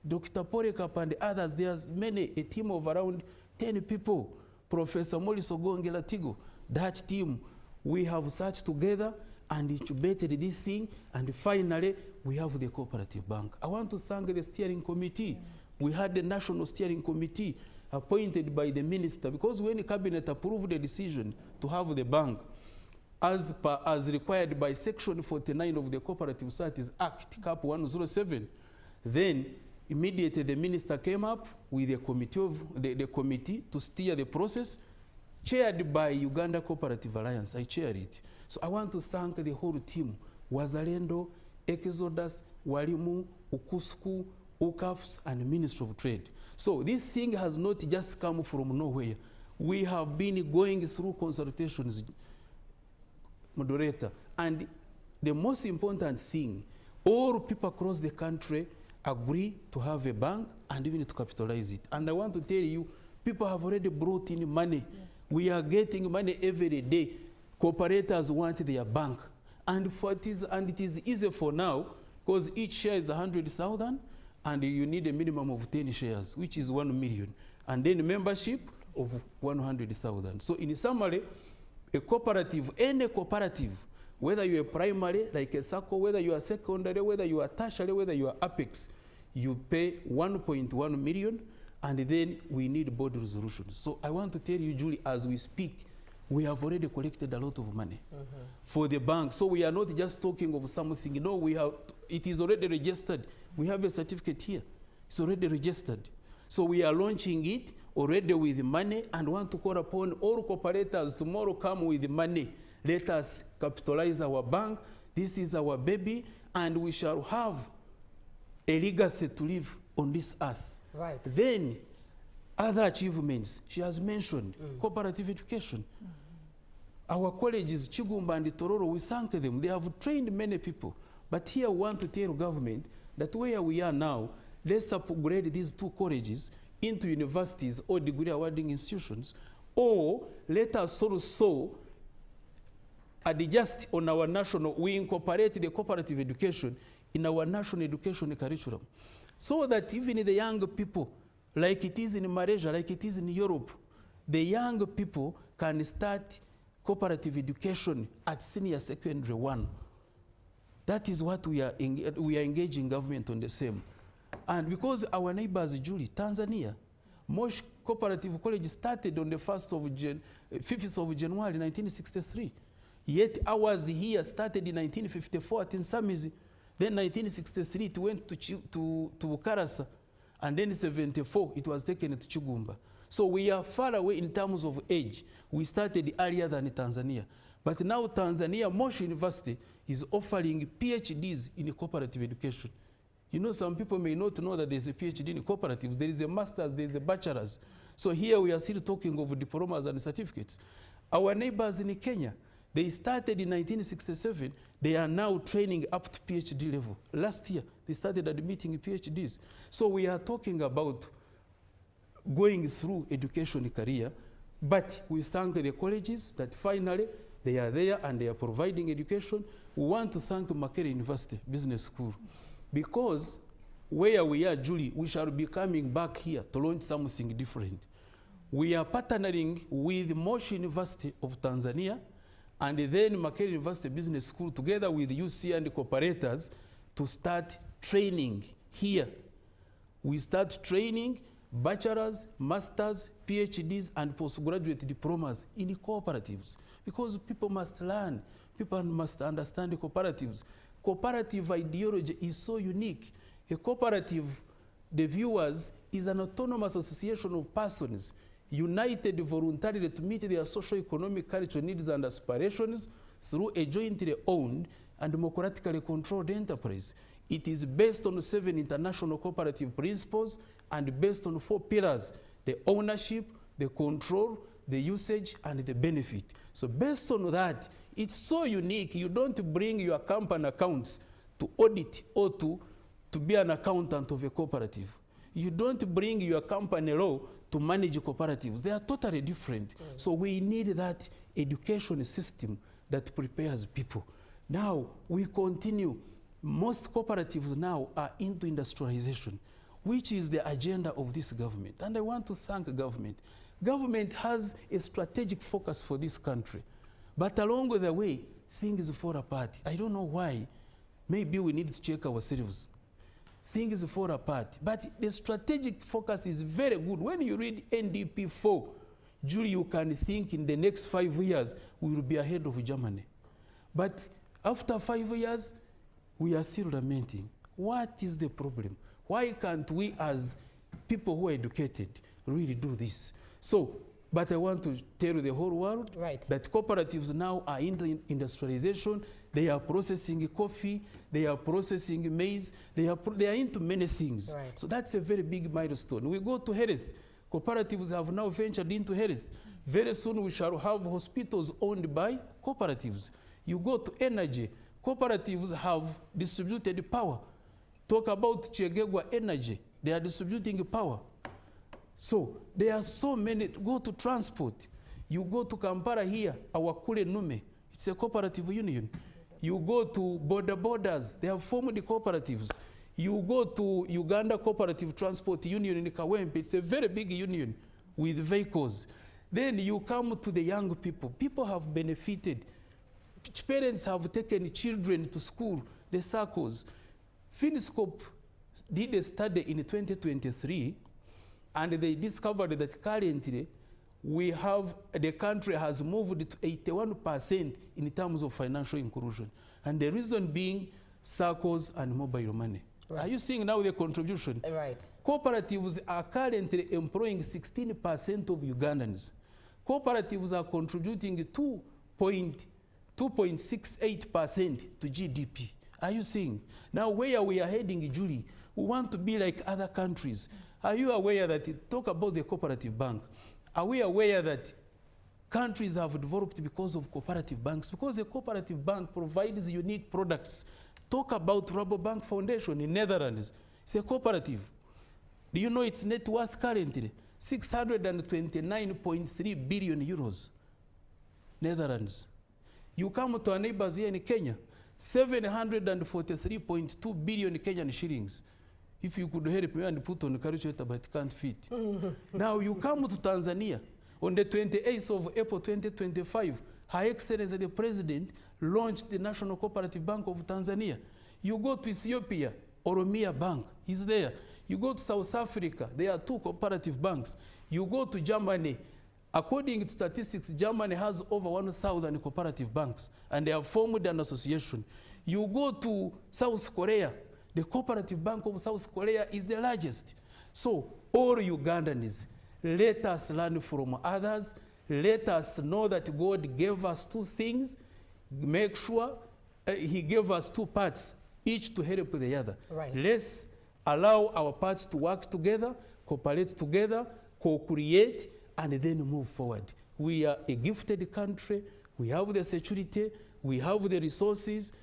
Dr. Porekap and others, there's many, a team of around 10 people. Professor Maurice Ogongela Tigo, that team, we have sat together and incubated this thing, and finally, we have the cooperative bank. I want to thank the steering committee. We had the National Steering Committee appointed by the minister, because when the cabinet approved the decision to have the bank, as required by Section 49 of the Cooperative Societies Act, Cap 107, then immediately the minister came up with a committee the committee to steer the process, chaired by Uganda Cooperative Alliance. I chair it. So I want to thank the whole team, Wazalendo, Exodus, Walimu, Ukusku, UCAFS, and Ministry of Trade. So this thing has not just come from nowhere. We have been going through consultations, moderator, and the most important thing, all people across the country agree to have a bank and even to capitalize it. And I want to tell you, people have already brought in money. Yeah. We are getting money every day. Cooperators want their bank. And it is easy for now, because each share is 100,000, and you need a minimum of 10 shares, which is 1 million. And then membership of 100,000. So in summary, a cooperative, any cooperative, whether you are primary, like a SACCO, whether you are secondary, whether you are tertiary, whether you are apex, you pay 1.1 million, and then we need board resolutions. So I want to tell you, Julie, as we speak, we have already collected a lot of money for the bank. So we are not just talking of something. No, it is already registered. We have a certificate here. It's already registered. So we are launching it already with money and want to call upon all cooperators tomorrow come with money. Let us capitalize our bank. This is our baby, and we shall have a legacy to live on this earth. Right. Then, other achievements, she has mentioned cooperative education. Our colleges, Chigumba and Tororo, we thank them. They have trained many people. But here we want to tell government that where we are now, let's upgrade these 2 colleges into universities or degree awarding institutions, or let us also adjust on our national, we incorporate the cooperative education in our national education curriculum, so that even the young people, like it is in Malaysia, like it is in Europe, the young people can start cooperative education at senior secondary 1. That is what we are engaging government on the same. And because our neighbors, Julie, Tanzania, Mosh Cooperative College started on the 5th of January 1963. Yet ours here started in 1954 at Nsamizi. Then 1963 it went to Karasa. And then in 74 it was taken to Chigumba. So we are far away in terms of age. We started earlier than Tanzania. But now Tanzania, Mosh University is offering PhDs in cooperative education. You know, some people may not know that there's a PhD in cooperatives. There is a master's, there is a bachelor's. So here we are still talking of diplomas and certificates. Our neighbors in Kenya, they started in 1967. They are now training up to PhD level. Last year, they started admitting PhDs. So we are talking about going through education career, but we thank the colleges that finally they are there and they are providing education. We want to thank Makerere University Business School, because where we are, Julie, we shall be coming back here to launch something different. We are partnering with Moshi University of Tanzania and then Makerere University Business School together with UC and cooperators to start training here. We start training bachelors, masters, PhDs, and postgraduate diplomas in cooperatives, because people must learn, people must understand the cooperatives. Cooperative ideology is so unique. A cooperative, the viewers, is an autonomous association of persons united voluntarily to meet their socio-economic, cultural needs and aspirations through a jointly owned and democratically controlled enterprise. It is based on 7 international cooperative principles and based on 4 pillars: the ownership, the control, the usage, and the benefit. So based on that, it's so unique. You don't bring your company accounts to audit or to be an accountant of a cooperative. You don't bring your company law to manage cooperatives. They are totally different. So we need that education system that prepares people. Now we continue. Most cooperatives now are into industrialization, which is the agenda of this government. And I want to thank the government. Government has a strategic focus for this country. But along the way, things fall apart. I don't know why. Maybe we need to check ourselves. Things fall apart. But the strategic focus is very good. When you read NDP 4, Julie, you can think in the next 5 years, we will be ahead of Germany. But after 5 years, we are still lamenting. What is the problem? Why can't we, as people who are educated, really do this? So, but I want to tell the whole world that cooperatives now are in industrialization. They are processing coffee. They are processing maize. They are into many things. So that's a very big milestone. We go to health. Cooperatives have now ventured into health. Very soon we shall have hospitals owned by cooperatives. You go to energy. Cooperatives have distributed power. Talk about Chegegwa Energy. They are distributing power. So there are so many. Go to transport. You go to Kampala here, our Kule Nume. It's a cooperative union. You go to border borders. They have formed the cooperatives. You go to Uganda Cooperative Transport Union in Kawempe. It's a very big union with vehicles. Then you come to the young people. People have benefited. Parents have taken children to school, the circles. Finiscope did a study in 2023, and they discovered that currently we have, the country has moved to 81% in terms of financial inclusion. And the reason being circles and mobile money. Right. Are you seeing now the contribution? Right. Cooperatives are currently employing 16% of Ugandans. Cooperatives are contributing 2.68% to GDP. Are you seeing? Now where we are heading, Julie, we want to be like other countries. Are you aware that, talk about the cooperative bank, are we aware that countries have developed because of cooperative banks? Because the cooperative bank provides unique products. Talk about Rabobank Foundation in Netherlands. It's a cooperative. Do you know its net worth currently? 629.3 billion euros. Netherlands. You come to our neighbors here in Kenya, 743.2 billion Kenyan shillings. If you could help me and put on the calculator, but it can't fit. Now you come to Tanzania, on the 28th of April 2025, Her Excellency the President launched the National Cooperative Bank of Tanzania. You go to Ethiopia, Oromia Bank is there. You go to South Africa, there are 2 cooperative banks. You go to Germany, according to statistics, Germany has over 1,000 cooperative banks, and they have formed an association. You go to South Korea, the Cooperative Bank of South Korea is the largest. So all Ugandans, let us learn from others. Let us know that God gave us 2 things. Make sure he gave us 2 parts, each to help the other. Right. Let's allow our parts to work together, cooperate together, co-create, and then move forward. We are a gifted country. We have the security. We have the resources.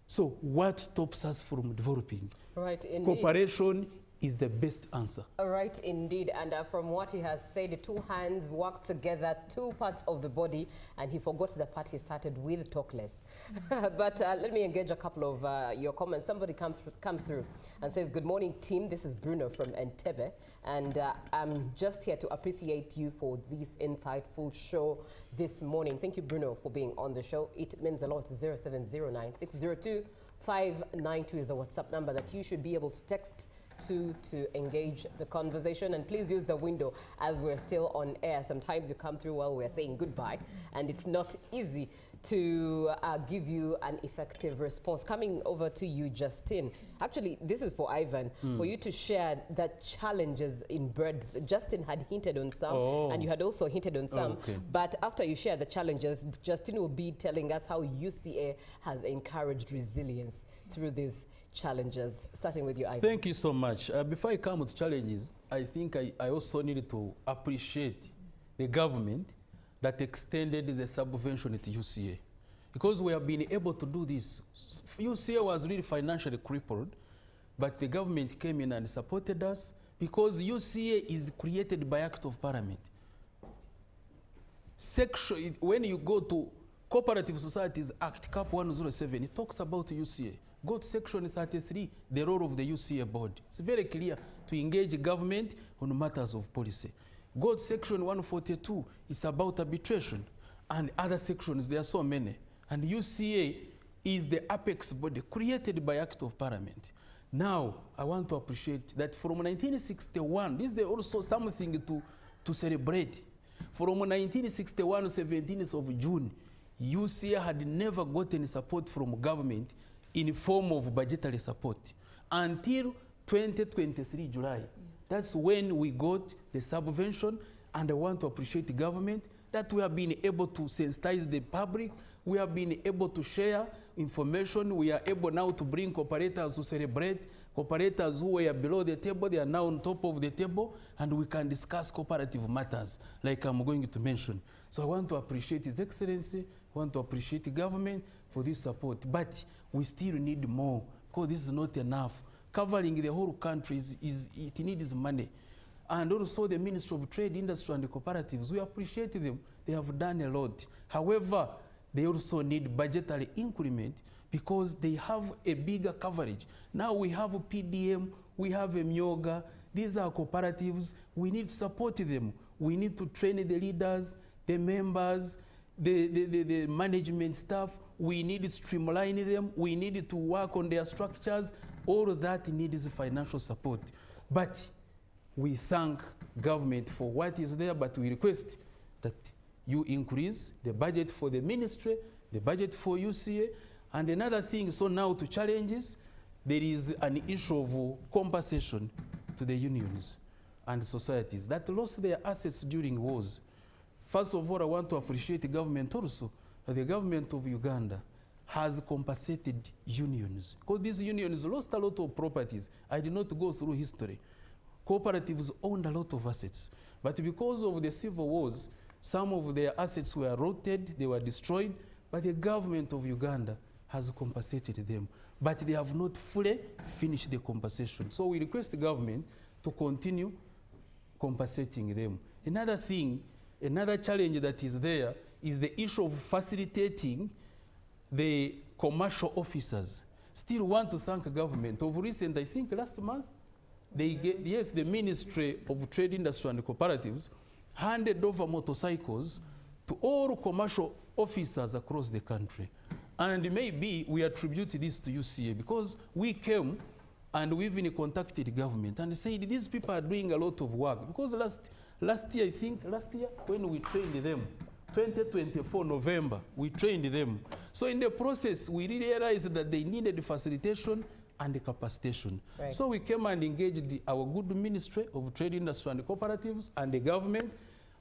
So what stops us from developing? Right, indeed. Cooperation is the best answer. Right, indeed. And from what he has said, 2 hands work together, 2 parts of the body, and he forgot the part he started with, talk less. But let me engage a couple of your comments. Somebody comes through and says, good morning, team. This is Bruno from Entebbe, and I'm just here to appreciate you for this insightful show this morning. Thank you, Bruno, for being on the show. It means a lot. 0709-602-592 is the WhatsApp number that you should be able to text to engage the conversation. And please use the window as we're still on air. Sometimes you come through while we're saying goodbye, and it's not easy to give you an effective response. Coming over to you, Justin. Actually, this is for Ivan, for you to share the challenges in bread. Justin had hinted on some, and you had also hinted on some. But after you share the challenges, Justin will be telling us how UCA has encouraged resilience through these challenges. Starting with you, Ivan. Thank you so much. Before I come with challenges, I think I also need to appreciate the government that extended the subvention to UCA. Because we have been able to do this. UCA was really financially crippled, but the government came in and supported us because UCA is created by Act of Parliament. When you go to Cooperative Societies Act, Cap 107, it talks about UCA. Go to section 33, the role of the UCA board. It's very clear to engage government on matters of policy. Go to section 142, it's about arbitration. And other sections, there are so many. And UCA is the apex body created by Act of Parliament. Now, I want to appreciate that from 1961, this is also something to celebrate. From 1961, 17th of June, UCA had never gotten support from government in the form of budgetary support until 2023 July. Yes. That's when we got the subvention, and I want to appreciate the government that we have been able to sensitize the public. We have been able to share information. We are able now to bring cooperators to celebrate. Cooperators who were below the table, they are now on top of the table, and we can discuss cooperative matters like I'm going to mention. So I want to appreciate His Excellency. I want to appreciate the government for this support. But we still need more, because this is not enough. Covering the whole country, it needs money. And also the Ministry of Trade, Industry and the Cooperatives, we appreciate them. They have done a lot. However, they also need budgetary increment because they have a bigger coverage. Now we have a PDM, we have a Myoga. These are cooperatives. We need to support them. We need to train the leaders, the members, the management staff. We need to streamline them. We need to work on their structures. All of that needs financial support. But we thank government for what is there, but we request that you increase the budget for the ministry, the budget for UCA, and another thing, so now to challenges, there is an issue of compensation to the unions and societies that lost their assets during wars. First of all, I want to appreciate the government also. The government of Uganda has compensated unions, because these unions lost a lot of properties. I did not go through history. Cooperatives owned a lot of assets, but because of the civil wars, some of their assets were rotted, they were destroyed, but the government of Uganda has compensated them. But they have not fully finished the compensation. So we request the government to continue compensating them. Another thing, another challenge that is there is the issue of facilitating the commercial officers. Still want to thank the government. Of recent, I think last month, they get, yes, the Ministry of Trade, Industry and Cooperatives handed over motorcycles to all commercial officers across the country. And maybe we attribute this to UCA because we came and we even contacted the government and said these people are doing a lot of work. Because last year, I think, when we trained them, 2024 November, we trained them. So in the process, we realized that they needed facilitation and the capacitation. Right. So we came and engaged our good Ministry of Trade, Industry and Cooperatives and the government.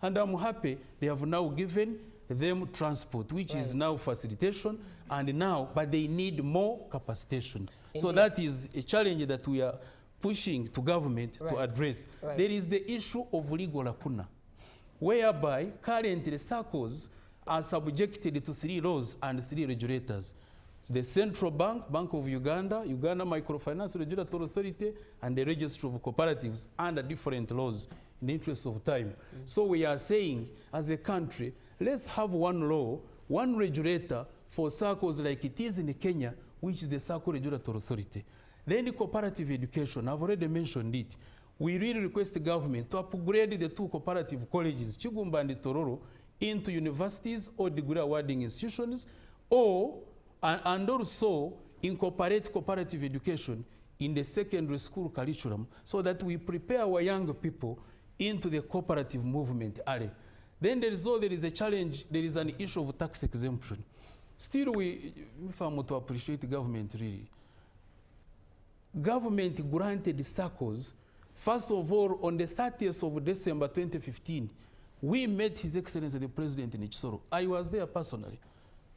And I'm happy they have now given them transport, which is now facilitation, and now, but they need more capacitation. Indeed. So that is a challenge that we are pushing to government to address. Right. There is the issue of legal lacuna, whereby currently SACCOs are subjected to 3 laws and 3 regulators. The Central Bank, Bank of Uganda, Uganda Microfinance Regulatory Authority, and the Registry of Cooperatives under different laws in the interest of time. So we are saying, as a country, let's have one law, one regulator for SACCOs like it is in Kenya, which is the SACCO Regulatory Authority. Then the cooperative education, I've already mentioned it. We really request the government to upgrade the 2 cooperative colleges, Chigumba and Tororo, into universities or degree awarding institutions, or and also incorporate cooperative education in the secondary school curriculum so that we prepare our young people into the cooperative movement area. Then there is a challenge, there is an issue of tax exemption. Still, if I'm to appreciate the government really, government granted SACCOs, first of all, on the 30th of December 2015, we met His Excellency the President in Chisoro. I was there personally.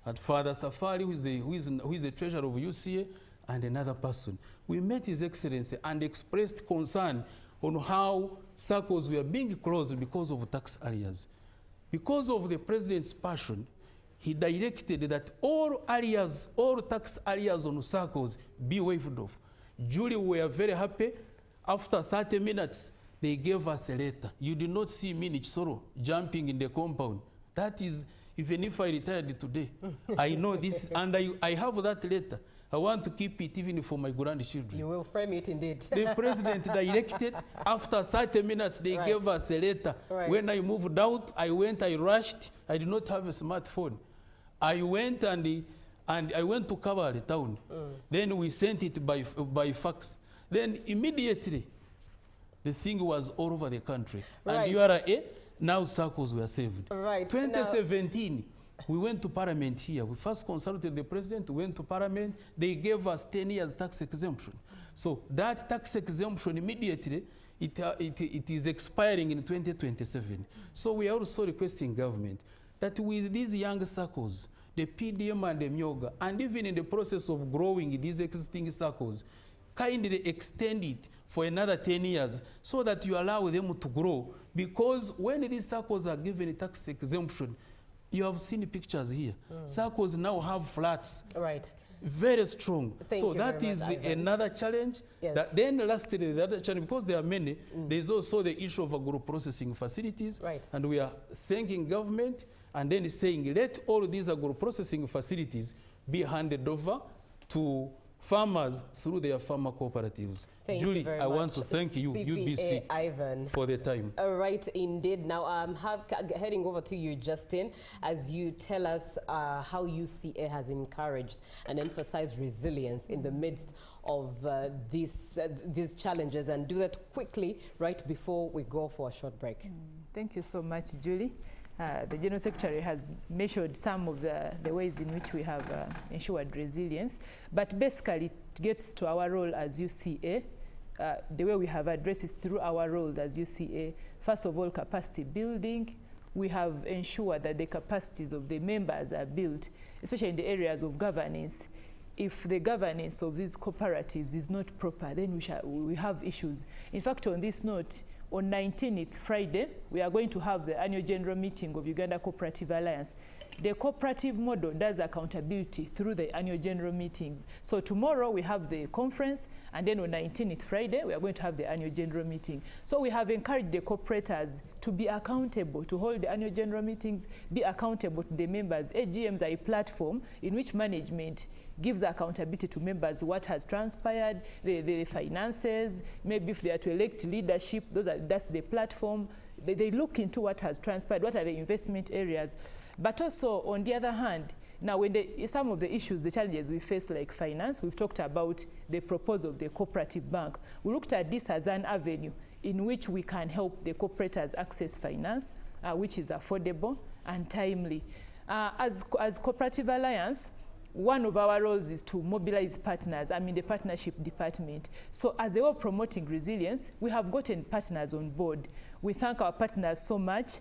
And Father Safari, who is the treasurer of UCA, and another person. We met His Excellency and expressed concern on how SACCOs were being closed because of tax areas. Because of the President's passion, he directed that all tax areas on SACCOs be waived off. Julie, we were very happy. After 30 minutes, they gave us a letter. You did not see me in Chisoro jumping in the compound. That is, even if I retired today, I know this, and I have that letter. I want to keep it even for my grandchildren. You will frame it indeed. The President directed, after 30 minutes, they gave us a letter. When I moved out, I rushed. I did not have a smartphone. I went and I went to cover the town. Then we sent it by fax. Then immediately, the thing was all over the country. And URA, now SACCOs were saved. 2017, we went to Parliament here. We first consulted the President, we went to Parliament. They gave us 10 years tax exemption. So that tax exemption immediately, it is expiring in 2027. So we are also requesting government that with these young SACCOs, the PDM and the Myoga, and even in the process of growing these existing SACCOs, kindly extend it for another 10 years so that you allow them to grow. Because when these SACCOs are given a tax exemption, you have seen the pictures here. SACCOs now have flats. Very strong. So that is another challenge. Then lastly, the other challenge, because there are many, there's also the issue of agro-processing facilities. And we are thanking government and then saying, let all these agro-processing facilities be handed over to farmers through their farmer cooperatives. Julie, I want to thank you, UBC, Ivan, for the time. Right, indeed. Now I'm heading over to you, Justin, as you tell us how UCA has encouraged and emphasized resilience in the midst of these challenges, and do that quickly right before we go for a short break. Thank you so much, Julie. The General Secretary has mentioned some of the ways in which we have ensured resilience, but basically it gets to our role as UCA. The way we have addressed is through our role as UCA. First of all, capacity building. We have ensured that the capacities of the members are built, especially in the areas of governance. If the governance of these cooperatives is not proper, then we have issues. In fact, on this note, on 19th, Friday, we are going to have the annual general meeting of Uganda Cooperative Alliance. The cooperative model does accountability through the annual general meetings. So tomorrow we have the conference, and then on 19th, Friday, we are going to have the annual general meeting. So we have encouraged the cooperators to be accountable, to hold the annual general meetings, be accountable to the members. AGMs are a platform in which management gives accountability to members, what has transpired, the finances, maybe if they are to elect leadership, that's the platform. They look into what has transpired, what are the investment areas. But also, on the other hand, now when some of the issues, the challenges we face like finance, we've talked about the proposal of the cooperative bank. We looked at this as an avenue in which we can help the cooperators access finance, which is affordable and timely. As Cooperative Alliance, one of our roles is to mobilize partners. I'm in the partnership department. So as they were promoting resilience, we have gotten partners on board. We thank our partners so much.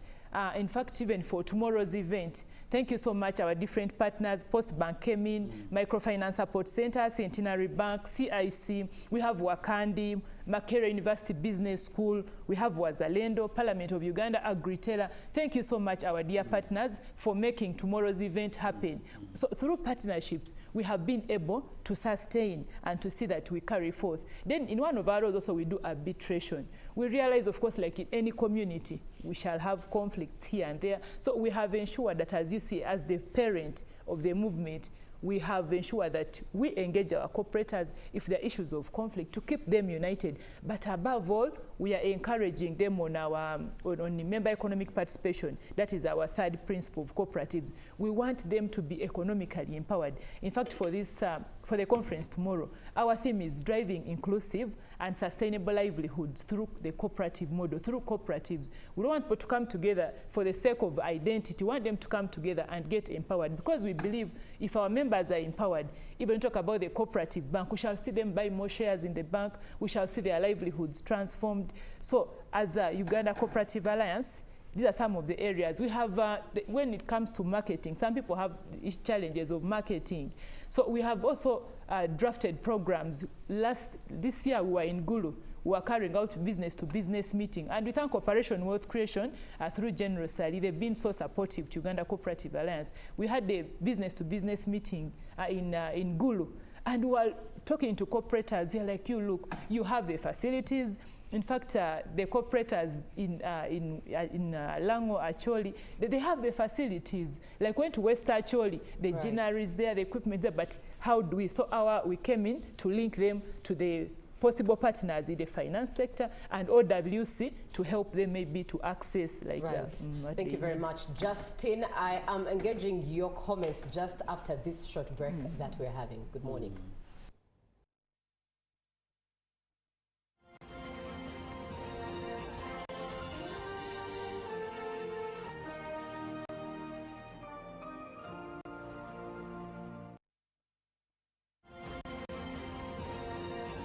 In fact, even for tomorrow's event, thank you so much, our different partners. Post Bank came in, Microfinance Support Center, Centenary Bank, CIC, we have Wakandi, Makerere University Business School, we have Wazalendo, Parliament of Uganda, Agritela. Thank you so much, our dear partners, for making tomorrow's event happen. So through partnerships, we have been able to sustain and to see that we carry forth. Then in one of our roles also we do arbitration. We realize, of course, like in any community, we shall have conflicts here and there. So we have ensured that, as you see, as the parent of the movement, we have ensured that we engage our cooperators if there are issues of conflict to keep them united. But above all, we are encouraging them on our on member economic participation. That is our third principle of cooperatives. We want them to be economically empowered. In fact, for this for the conference tomorrow, our theme is driving inclusive and sustainable livelihoods through the cooperative model, through cooperatives. We don't want people to come together for the sake of identity. We want them to come together and get empowered, because we believe if our members are empowered, even talk about the cooperative bank, we shall see them buy more shares in the bank, we shall see their livelihoods transformed. So as a Uganda Cooperative Alliance, these are some of the areas. We have, when it comes to marketing, some people have challenges of marketing. So we have also drafted programs. This year we were in Gulu. We were carrying out business-to-business meeting. And we thank Operation Wealth Creation through General Society. They've been so supportive to Uganda Cooperative Alliance. We had a business-to-business meeting in Gulu. And we were talking to cooperators. You're like, you look, you have the facilities. In fact, the cooperators in Lango, Acholi, they have the facilities. Like went to West Acholi, the machinery is there, the equipment is there, but how do we? So we came in to link them to the possible partners in the finance sector and OWC to help them maybe to access like that. Thank you very much, Justin. I am engaging your comments just after this short break that we're having. Good morning.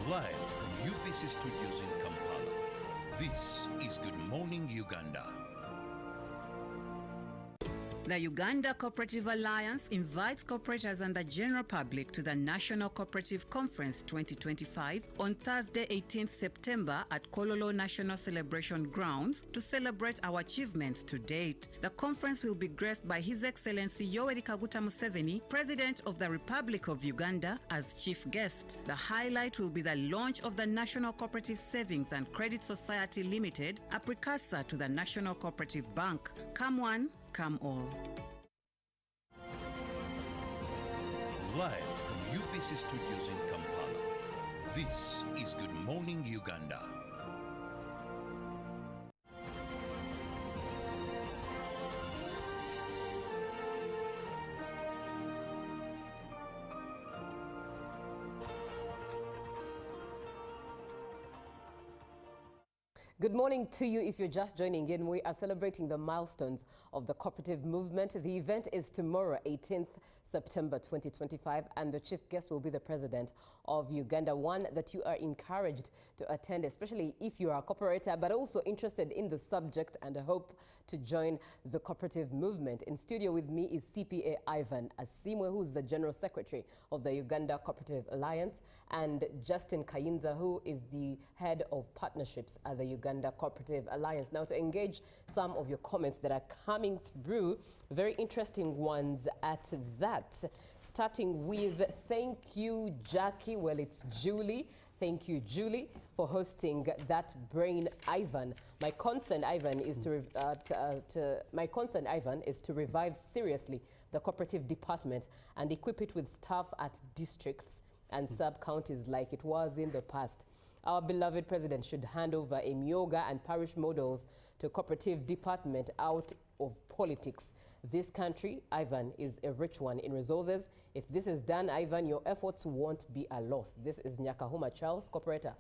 Live from UBC Studios in Kampala, this is Good Morning Uganda. The Uganda Cooperative Alliance invites cooperators and the general public to the National Cooperative Conference 2025 on Thursday, 18th September at Kololo National Celebration Grounds to celebrate our achievements to date. The conference will be graced by His Excellency Yoweri Kaguta Museveni, President of the Republic of Uganda, as chief guest. The highlight will be the launch of the National Cooperative Savings and Credit Society Limited, a precursor to the National Cooperative Bank. Come one, come all. Live from UBC Studios in Kampala, this is Good Morning Uganda. Good morning to you if you're just joining in. We are celebrating the milestones of the cooperative movement. The event is tomorrow, 18th September 2025, and the chief guest will be the president of Uganda. One that you are encouraged to attend, especially if you are a cooperator, but also interested in the subject and hope to join the cooperative movement. In studio with me is CPA Ivan Asimwe, who's the General Secretary of the Uganda Cooperative Alliance, and Justin Kayinza, who is the head of partnerships at the Uganda Cooperative Alliance. Now, to engage some of your comments that are coming through, very interesting ones at that. Starting with, thank you, Jackie. Well, it's Julie. Thank you, Julie, for hosting that brain, Ivan. My concern, Ivan, is to revive seriously the cooperative department and equip it with staff at districts and sub-counties like it was in the past. Our beloved president should hand over a Myoga and parish models to cooperative department out of politics. This country, Ivan, is a rich one in resources. If this is done, Ivan, your efforts won't be a loss. This is Nyakahuma Charles, cooperator,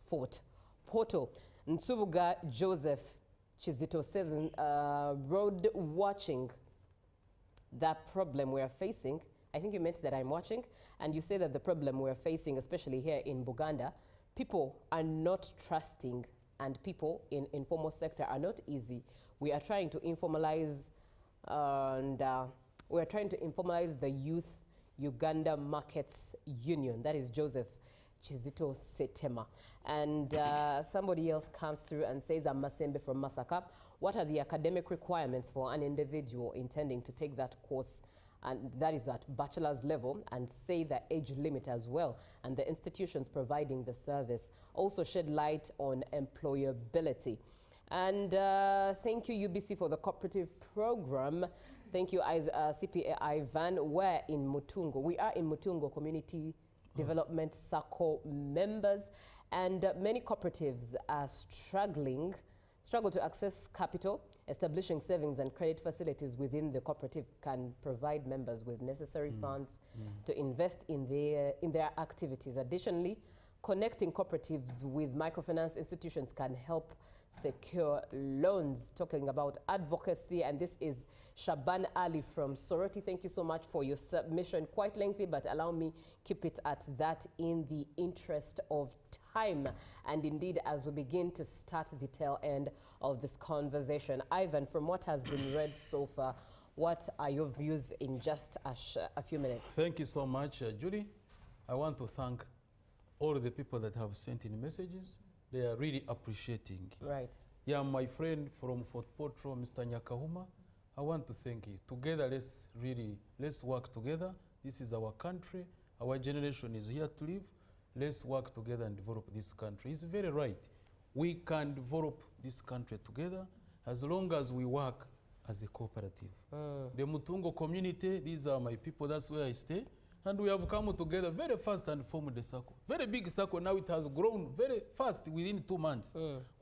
Fort Portal. Nsubuga Joseph Chizito says, road watching, that problem we're facing, I think you meant that I'm watching, and you say that the problem we're facing, especially here in Buganda, people are not trusting, and people in informal sector are not easy. We are trying to informalize we're trying to informalize the Youth Uganda Markets Union. That is Joseph Chizito Setema. And somebody else comes through and says, I'm Masembe from Masaka. What are the academic requirements for an individual intending to take that course? And that is at bachelor's level, and say the age limit as well, and the institutions providing the service. Also shed light on employability. And thank you, UBC, for the cooperative program. Thank you, CPA Ivan. We're in Mutungo. We are in Mutungo Community Development Circle members, and many cooperatives are struggle to access capital. Establishing savings and credit facilities within the cooperative can provide members with necessary funds to invest in their activities. Additionally, connecting cooperatives with microfinance institutions can help secure loans. Talking about advocacy, and this is Shaban Ali from Soroti. Thank you so much for your submission. Quite lengthy, but allow me keep it at that in the interest of time. And indeed, as we begin to start the tail end of this conversation, Ivan, from what has been read so far, what are your views in just a few minutes? Thank you so much, Julie. I want to thank all the people that have sent in messages. They are really appreciating. Right. Yeah, my friend from Fort Portal, Mr. Nyakahuma, I want to thank you. Together, let's work together. This is our country. Our generation is here to live. Let's work together and develop this country. It's very right. We can develop this country together as long as we work as a cooperative. The Mutungo community, these are my people, that's where I stay. And we have come together very fast and formed the circle. Very big circle. Now it has grown very fast within 2 months.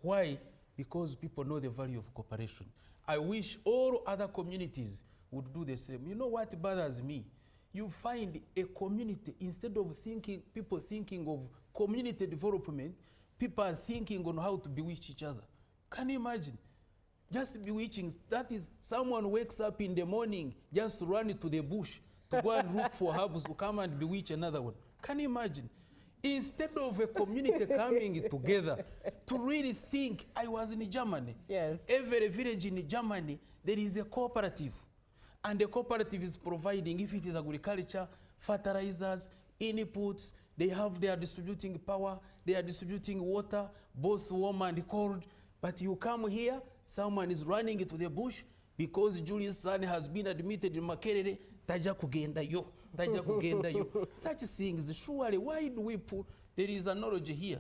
Why? Because people know the value of cooperation. I wish all other communities would do the same. You know what bothers me? You find a community, instead of people thinking of community development, people are thinking on how to bewitch each other. Can you imagine? Just bewitching, that is, someone wakes up in the morning, just run to the bush, to go and look for herbs to come and bewitch another one. Can you imagine? Instead of a community coming together to really think, I was in Germany. Yes. Every village in Germany, there is a cooperative. And the cooperative is providing, if it is agriculture, fertilizers, inputs, they are distributing power, they are distributing water, both warm and cold. But you come here, someone is running into the bush because Julius' son has been admitted in Makerere. Taja kugenda yo. Such things, surely, why do we put, there is a knowledge here.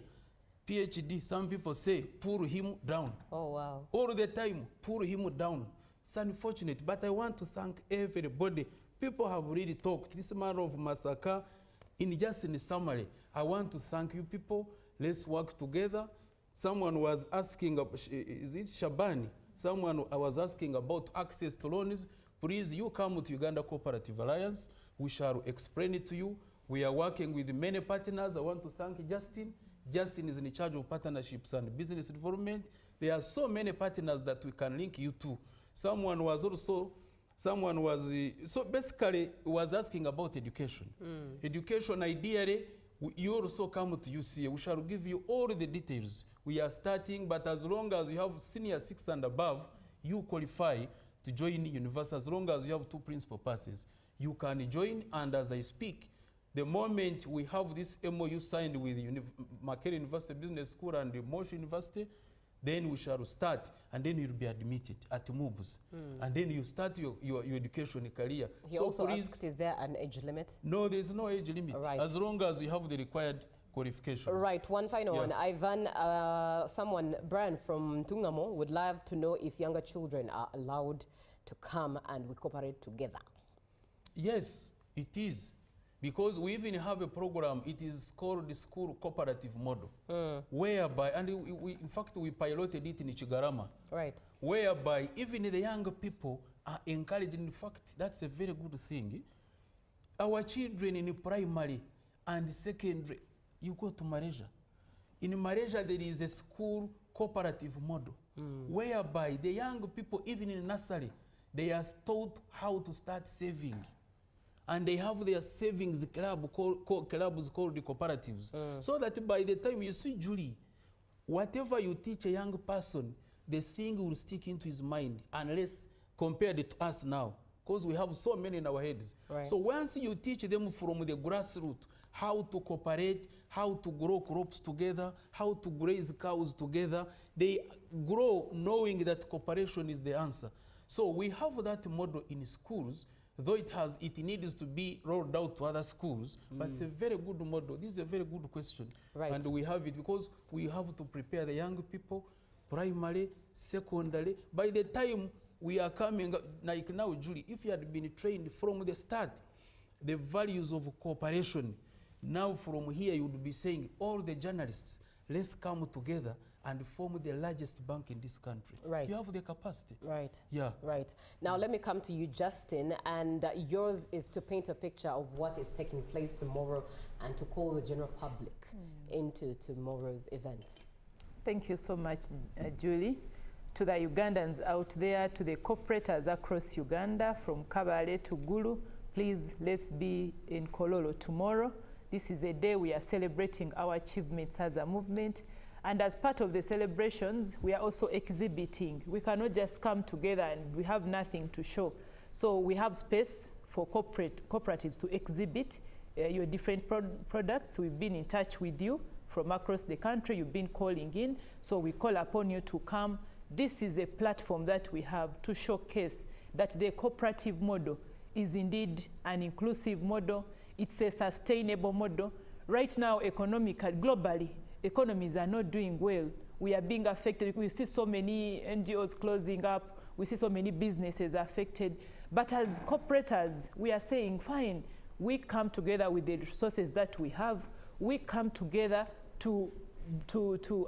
PhD, some people say, pull him down. Oh, wow. All the time, pull him down. It's unfortunate, but I want to thank everybody. People have really talked. This man of Masaka, in summary, I want to thank you people. Let's work together. Someone was asking, is it Shabani? Someone was asking about access to loans. Please, you come to Uganda Cooperative Alliance. We shall explain it to you. We are working with many partners. I want to thank Justin. Justin is in charge of partnerships and business development. There are so many partners that we can link you to. Someone was so basically was asking about education. Education, ideally, you also come to UCA. We shall give you all the details. We are starting, but as long as you have senior 6 and above, you qualify to join university. As long as you have 2 principal passes, you can join. And as I speak, the moment we have this MOU signed with Makerere University Business School and Mosh University, then we shall start, and then you'll be admitted at MOOBS. And then you start your education career. He also asked, is there an age limit? No, there's no age limit. Right. As long as you have the required qualifications. Right, one final one. Ivan, Brian from Tungamo would love to know if younger children are allowed to come and we cooperate together. Yes, it is. Because we even have a program, it is called the School Cooperative Model, whereby, and in fact, we piloted it in Chigarama, right? Whereby even the younger people are encouraged. In fact, that's a very good thing. Our children in primary and secondary, you go to Malaysia. In Malaysia, there is a School Cooperative Model, whereby the young people, even in nursery, they are taught how to start saving. And they have their savings clubs called the cooperatives. So that by the time you see Julie, whatever you teach a young person, the thing will stick into his mind, unless compared to us now, because we have so many in our heads. Right. So once you teach them from the grassroots, how to cooperate, how to grow crops together, how to graze cows together, they grow knowing that cooperation is the answer. So we have that model in schools, though it needs to be rolled out to other schools, but it's a very good model. This is a very good question. Right. And we have it because we have to prepare the young people, primary, secondary. By the time we are coming, like now, Julie, if you had been trained from the start, the values of cooperation, now from here you would be saying, all the journalists, let's come together and form the largest bank in this country. Right. You have the capacity. Right. Yeah. Right. Now let me come to you, Justin, and yours is to paint a picture of what is taking place tomorrow and to call the general public into tomorrow's event. Thank you so much, Julie. To the Ugandans out there, to the corporators across Uganda, from Kabale to Gulu, please, let's be in Kololo tomorrow. This is a day we are celebrating our achievements as a movement. And as part of the celebrations, we are also exhibiting. We cannot just come together and we have nothing to show. So we have space for cooperatives to exhibit your different products. We've been in touch with you from across the country. You've been calling in. So we call upon you to come. This is a platform that we have to showcase that the cooperative model is indeed an inclusive model. It's a sustainable model. Right now, economically, globally, economies are not doing well. We are being affected. We see so many NGOs closing up. We see so many businesses affected. But as cooperators, we are saying, fine, we come together with the resources that we have. We come together to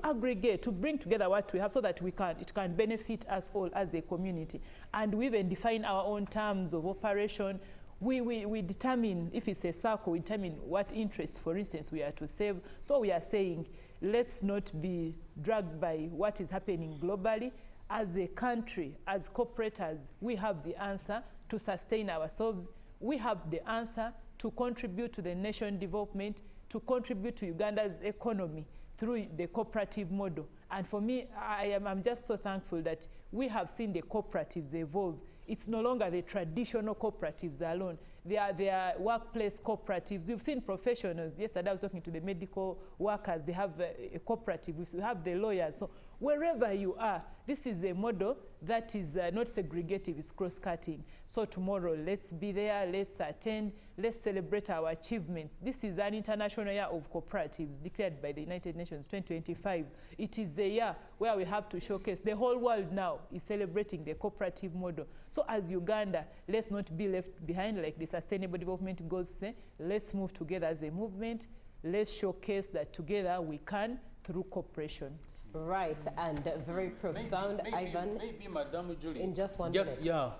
aggregate, to bring together what we have so that it can benefit us all as a community. And we even define our own terms of operation. We determine, if it's a circle, we determine what interests, for instance, we are to save. So we are saying, let's not be dragged by what is happening globally. As a country, as cooperators, we have the answer to sustain ourselves. We have the answer to contribute to the nation development, to contribute to Uganda's economy through the cooperative model. And for me, I'm just so thankful that we have seen the cooperatives evolve. It's no longer the traditional cooperatives alone. They are workplace cooperatives. We've seen professionals. Yesterday I was talking to the medical workers. They have a cooperative. We have the lawyers. So wherever you are, this is a model that is not segregative, it's cross-cutting. So tomorrow, let's be there, let's attend, let's celebrate our achievements. This is an international year of cooperatives declared by the United Nations 2025. It is a year where we have to showcase. The whole world now is celebrating the cooperative model. So as Uganda, let's not be left behind like the Sustainable Development Goals say. Let's move together as a movement. Let's showcase that together we can through cooperation. Right, and very profound, Ivan. Maybe, Madam Julie. In just 1 minute. Yeah.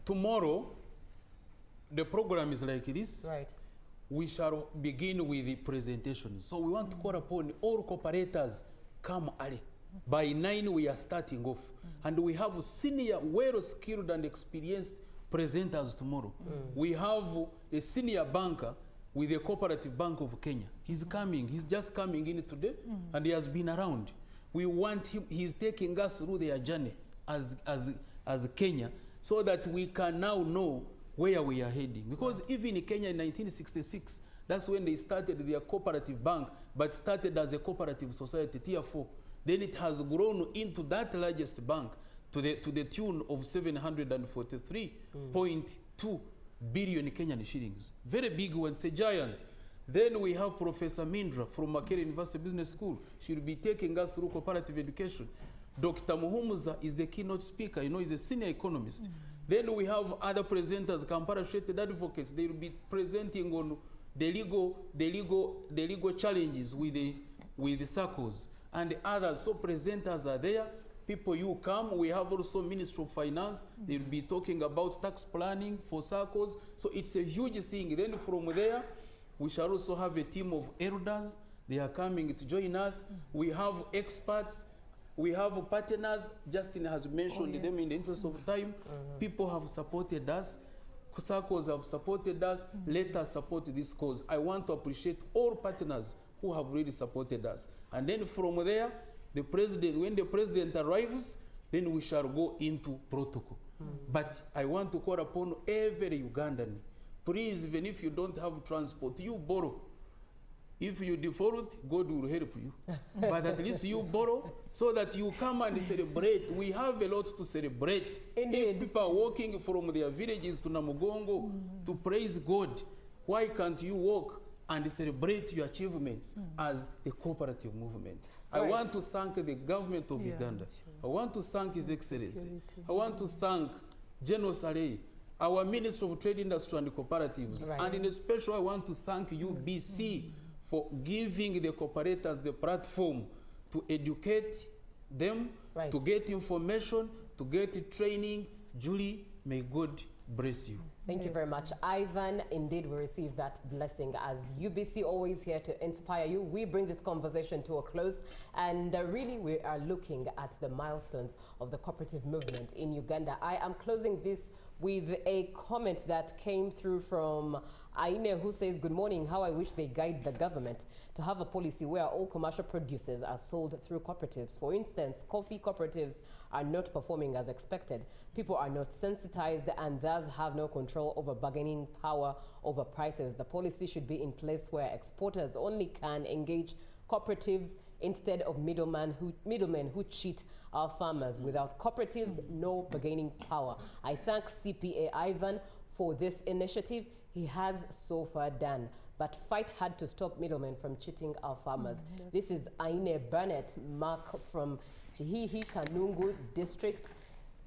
Tomorrow, the program is like this. Right. We shall begin with the presentation. So we want to call upon all cooperators, come early. By 9, we are starting off. And we have senior, well-skilled and experienced presenters tomorrow. We have a senior banker with the Cooperative Bank of Kenya. He's coming. He's just coming in today, and he has been around. We want him. He's taking us through their journey as Kenya, so that we can now know where we are heading. Because even in Kenya in 1966, that's when they started their cooperative bank, but started as a cooperative society, Tier 4. Then it has grown into that largest bank to the tune of 743.2 billion Kenyan shillings. Very big one, it's a giant. Then we have Professor Mindra from Makerere University Business School. She'll be taking us through cooperative education. Dr. Muhumuza is the keynote speaker, he's a senior economist. Then we have other presenters, Kampala Shredded Advocates. They will be presenting on the legal challenges with the circles and others. So presenters are there. People, you come. We have also Ministry of Finance. They will be talking about tax planning for circles. So it's a huge thing. Then from there, we shall also have a team of elders. They are coming to join us. We have experts. We have partners. Justin has mentioned them in the interest of time. People have supported us. Circles have supported us. Let us support this cause. I want to appreciate all partners who have really supported us. And then from there, the president, when the president arrives, then we shall go into protocol. But I want to call upon every Ugandan, please, even if you don't have transport, you borrow. If you default, God will help you. But at least you borrow so that you come and celebrate. We have a lot to celebrate. Indeed. If people are walking from their villages to Namugongo to praise God, why can't you walk and celebrate your achievements as a cooperative movement? I want to thank the government of Uganda. I want to thank His Excellency. I want to thank General Saleh, our Minister of Trade, Industry and Cooperatives. And in special, I want to thank UBC for giving the cooperators the platform to educate them, to get information, to get training. Julie, may God bless you. Thank you very much, Ivan. Indeed, we received that blessing as UBC, always here to inspire you. We bring this conversation to a close, and really we are looking at the milestones of the cooperative movement in Uganda. I am closing this with a comment that came through from Aine, who says, good morning, how I wish they guide the government to have a policy where all commercial producers are sold through cooperatives. For instance, coffee cooperatives are not performing as expected. People are not sensitized and thus have no control over bargaining power over prices. The policy should be in place where exporters only can engage cooperatives instead of middlemen who cheat our farmers. Without cooperatives, no bargaining power. I thank CPA Ivan for this initiative. He has so far done, but fight hard to stop middlemen from cheating our farmers. This is Aine Burnett Mark from Chihihi Kanungu District.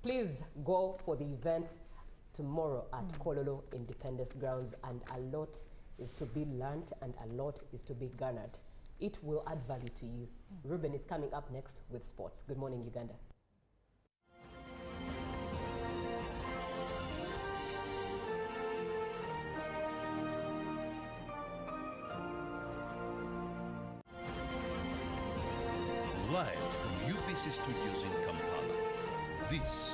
Please go for the event tomorrow at Kololo Independence Grounds, and a lot is to be learned and a lot is to be garnered. It will add value to you. Ruben is coming up next with sports. Good morning, Uganda. Live from UBC Studios in Kampala, this